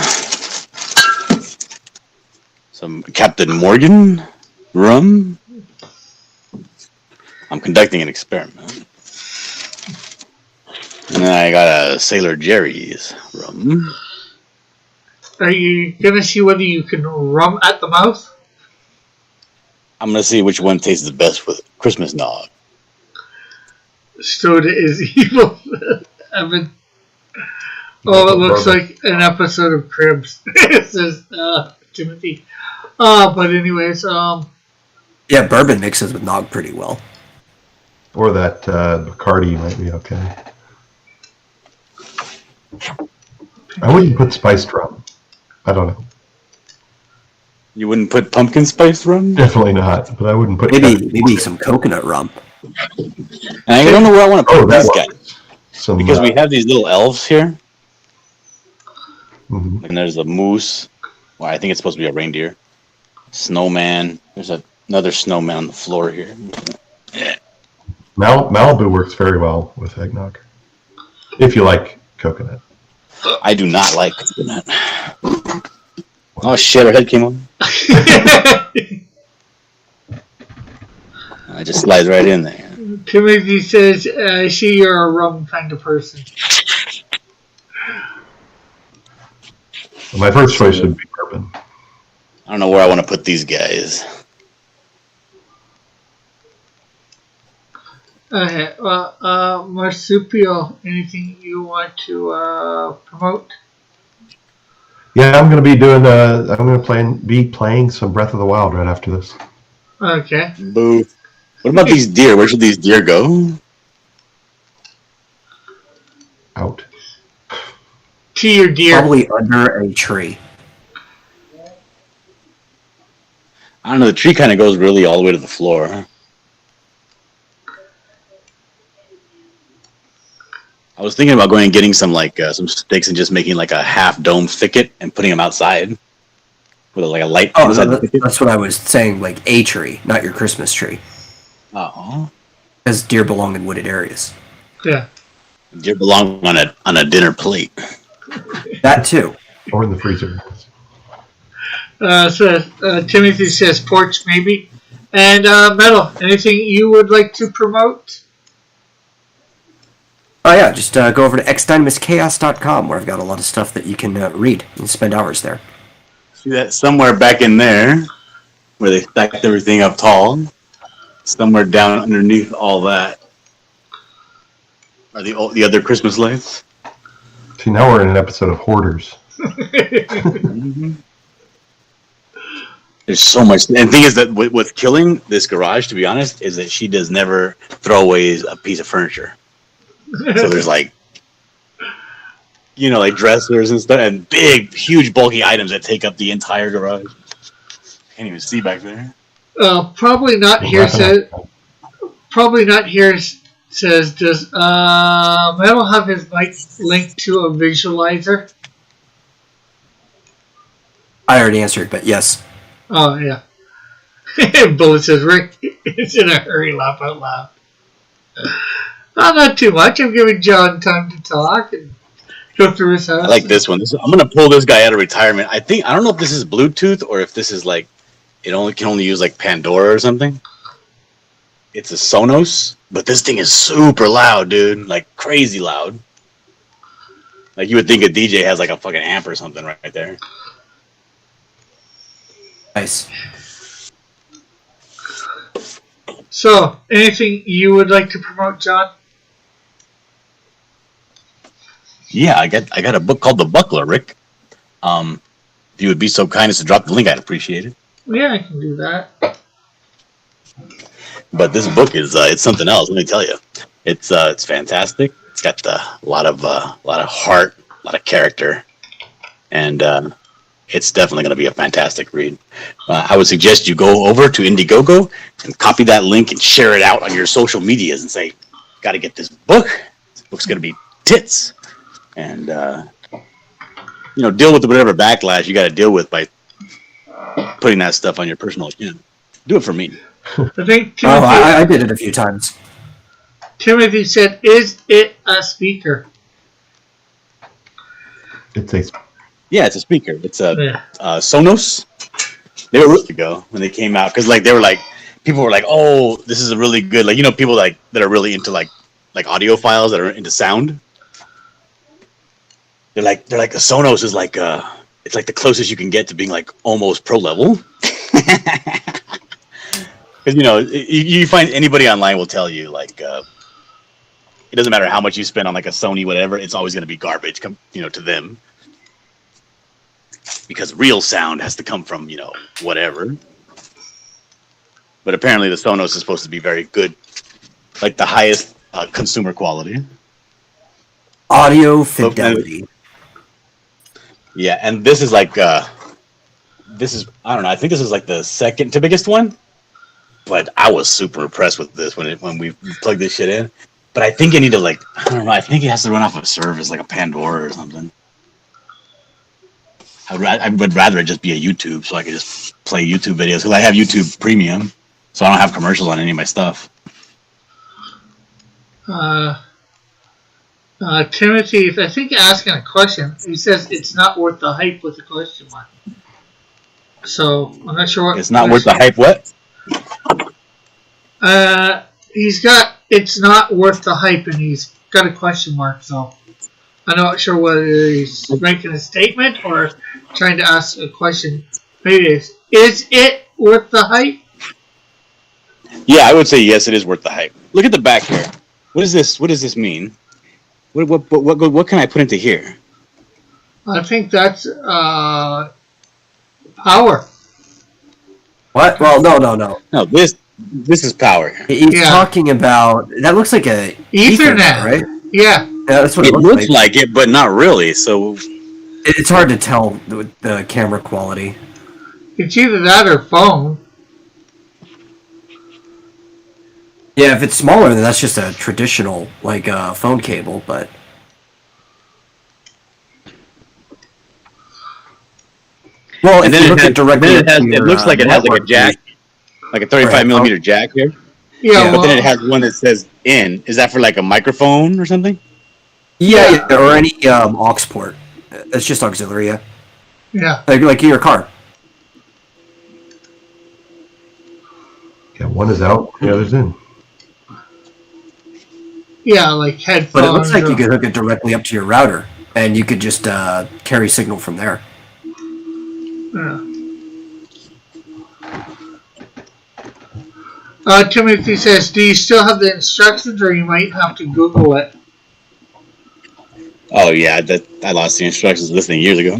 Captain Morgan rum. I'm conducting an experiment. And then I got a Sailor Jerry's rum. Are you gonna see whether you can rum at the mouth? I'm gonna see which one tastes the best with Christmas nog. Stoda is evil. Evan. Oh, it looks like an episode of Cribs. Says Timothy. But anyways, Yeah, bourbon mixes with nog pretty well. Or that Bacardi might be okay. I wouldn't put spiced rum. I don't know. You wouldn't put pumpkin spice rum? Definitely not. But I wouldn't put Maybe some coconut rum. And I don't know where I want to put that these one. guys. Some Because we have these little elves here. mhm. And there's a moose. Well, I think it's supposed to be a reindeer. Snowman. There's another snowman on the floor here. Malibu works very well with eggnog. If you like coconut. I do not like coconut. Oh shit, her head came on. I just slides right in there. Timothy says, I see you're a rum kind of person. My first choice would be bourbon. I don't know where I want to put these guys. Okay, well, Marsupial, anything you want to promote? Yeah, I'm gonna be doing. I'm gonna be playing some Breath of the Wild right after this. Okay. Boo. What about these deer? Where should these deer go? Out. To your deer. Probably under a tree. I don't know. The tree kind of goes really all the way to the floor. I was thinking about going and getting some some sticks and just making like a half dome thicket and putting them outside with like a light Oh, inside the thicket. that's what I was saying, like a tree, not your Christmas tree. Oh, Because deer belong in wooded areas. Yeah. deer belong on a dinner plate. That too. Or in the freezer. Timothy says porch maybe. And Metal, anything you would like to promote? Oh yeah, just go over to xdynamuschaos.com where I've got a lot of stuff that you can read and spend hours there. See that somewhere back in there where they stacked everything up tall. Somewhere down underneath all that are the other Christmas lights. See, now we're in an episode of Hoarders. There's so much, and the thing is that with killing this garage, to be honest, is that she does never throw away a piece of furniture. So there's like dressers and stuff, and big, huge, bulky items that take up the entire garage. Can't even see back there. Probably not here. Probably not here. Says, does Metal have his mic linked to a visualizer? I already answered, but yes. Oh yeah. Bullet says, Rick is in a hurry. Laugh out loud. Not too much. I'm giving John time to talk and go through his house. I like this one. I'm gonna pull this guy out of retirement. I don't know if this is Bluetooth or if this is like it can only use like Pandora or something. It's a Sonos, but this thing is super loud, dude. Like crazy loud. Like you would think a DJ has like a fucking amp or something right there. Nice. So, anything you would like to promote, John? Yeah, I got a book called The Buckler, Rick. If you would be so kind as to drop the link, I'd appreciate it. Yeah, I can do that. But this book is it's something else. Let me tell you, it's fantastic. It's got a lot of heart, a lot of character, and it's definitely going to be a fantastic read. I would suggest you go over to Indiegogo and copy that link and share it out on your social medias and say, "Got to get this book. This book's going to be tits," and deal with whatever backlash you got to deal with by putting that stuff on your personal account. Do it for me. I think Timothy, I did it a few times. Timothy said, "Is it a speaker?" It's a Yeah, it's a speaker. It's a Yeah. Sonos. They were really ago when they came out because people were like, "Oh, this is a really good." Like people like that are really into like audiophiles that are into sound. They're like a Sonos is like it's like the closest you can get to being like almost pro level. Because you find anybody online will tell you like it doesn't matter how much you spend on like a Sony whatever, it's always going to be garbage to them. Because real sound has to come from, whatever. But apparently the Sonos is supposed to be very good. Like the highest consumer quality. Audio fidelity. Yeah, and this is like, I don't know, I think this is like the second to biggest one. But I was super impressed with this when we plugged this shit in. But I think I need to I don't know, I think it has to run off a service like a Pandora or something. I would rather it just be a YouTube so I could just play YouTube videos because I have YouTube Premium, so I don't have commercials on any of my stuff. Timothy, I think asking a question. He says it's not worth the hype with a question mark. So I'm not sure what. It's not worth the hype. What? He's got it's not worth the hype, and he's got a question mark. So I'm not sure whether he's making a statement or trying to ask a question. Maybe it is it worth the hype? Yeah, I would say yes. It is worth the hype. Look at the back here. What is this? What does this mean? What can I put into here? I think that's power. What? Well, no. No, this is power. He's talking about that. Looks like a Ethernet, right? Yeah. Yeah, that's what It it looks like it, but not really. So it's hard to tell with the camera quality. It's either that or phone. Yeah, if it's smaller, then that's just a traditional phone cable. But well, and if then you look at directly, it looks like it has like a jack, like a 35 millimeter jack here. Yeah, But then it has one that says in. Is that for like a microphone or something? Yeah, or any aux port. It's just auxiliary. Yeah. Like in your car. Yeah, one is out, the other's in. Yeah, like headphones. But it looks like you could hook it directly up to your router, and you could just carry signal from there. Yeah. Timothy says, do you still have the instructions, or you might have to Google it? Oh yeah, I lost the instructions of this thing years ago.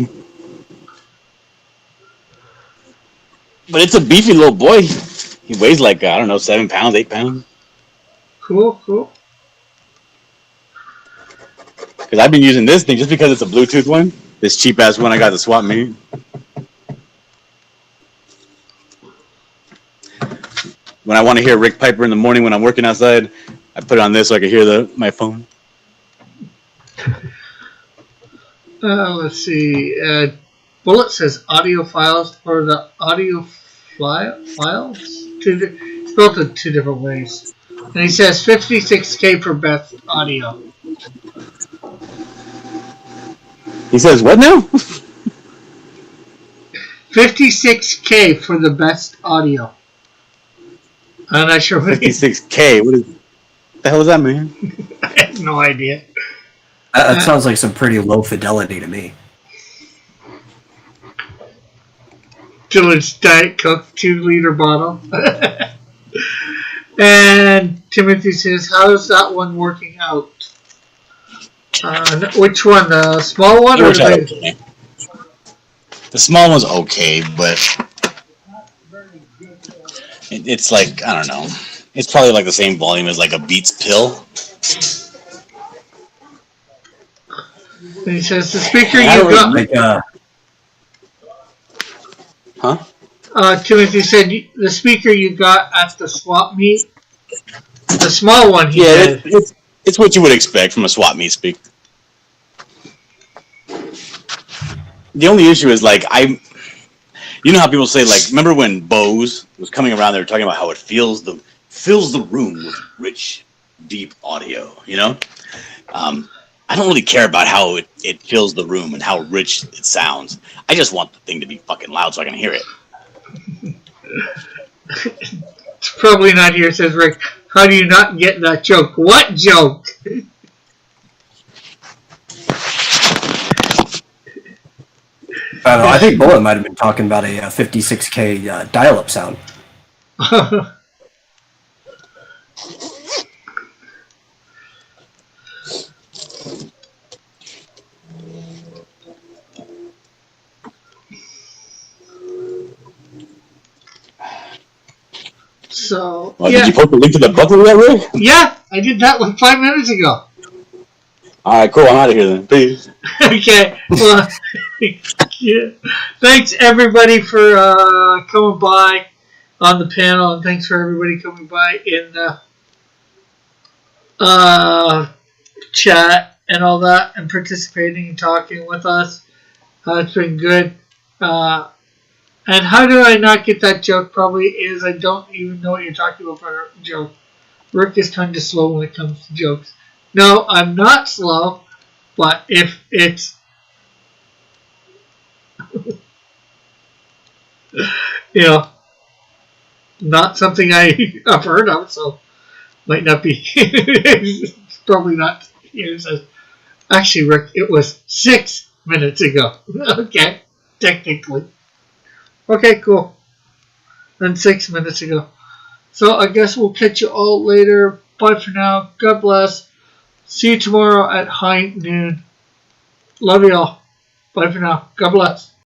But it's a beefy little boy. He weighs like 7 pounds, 8 pounds. Cool. Because I've been using this thing just because it's a Bluetooth one. This cheap ass one I got the swap meet. When I want to hear Rick Piper in the morning when I'm working outside, I put it on this so I can hear my phone. Let's see. Bullet says audio files or the audio files. Spelled in two different ways. And he says 56K for best audio. He says what now? 56K for the best audio. I'm not sure what 56K. What the hell does that mean? I have no idea. That sounds like some pretty low fidelity to me. Dylan's Diet Coke 2-liter bottle. And Timothy says, how's that one working out? Which one? The small one? Or The small one's okay, but it's like, I don't know. It's probably like the same volume as like a Beats pill. And he says, the speaker you got... Timothy said, the speaker you got at the swap meet, the small one, he said. It's what you would expect from a swap meet speaker. The only issue is, like, you know how people say, like, remember when Bose was coming around, they were talking about how it fills the room with rich, deep audio, you know? I don't really care about how it fills the room and how rich it sounds. I just want the thing to be fucking loud so I can hear it. It's probably not here, says Rick. How do you not get that joke? What joke? I don't know, I think Bullet might have been talking about a 56K dial-up sound. So, Well, yeah. Did you post the link to the booklet yet, Rick? Yeah, I did that like 5 minutes ago. Alright, cool. I'm out of here then. Peace. Okay. Well, yeah. Thanks everybody for coming by on the panel, and thanks for everybody coming by in the chat and all that, and participating and talking with us. It's been good. And how do I not get that joke? Probably is I don't even know what you're talking about for a joke. Rick is kind of slow when it comes to jokes. No, I'm not slow, but if it's not something I've heard of, so might not be. It's probably not here. Says, actually, Rick, it was 6 minutes ago. Okay, technically. Okay, cool. And 6 minutes ago. So I guess we'll catch you all later. Bye for now. God bless. See you tomorrow at high noon. Love you all. Bye for now. God bless.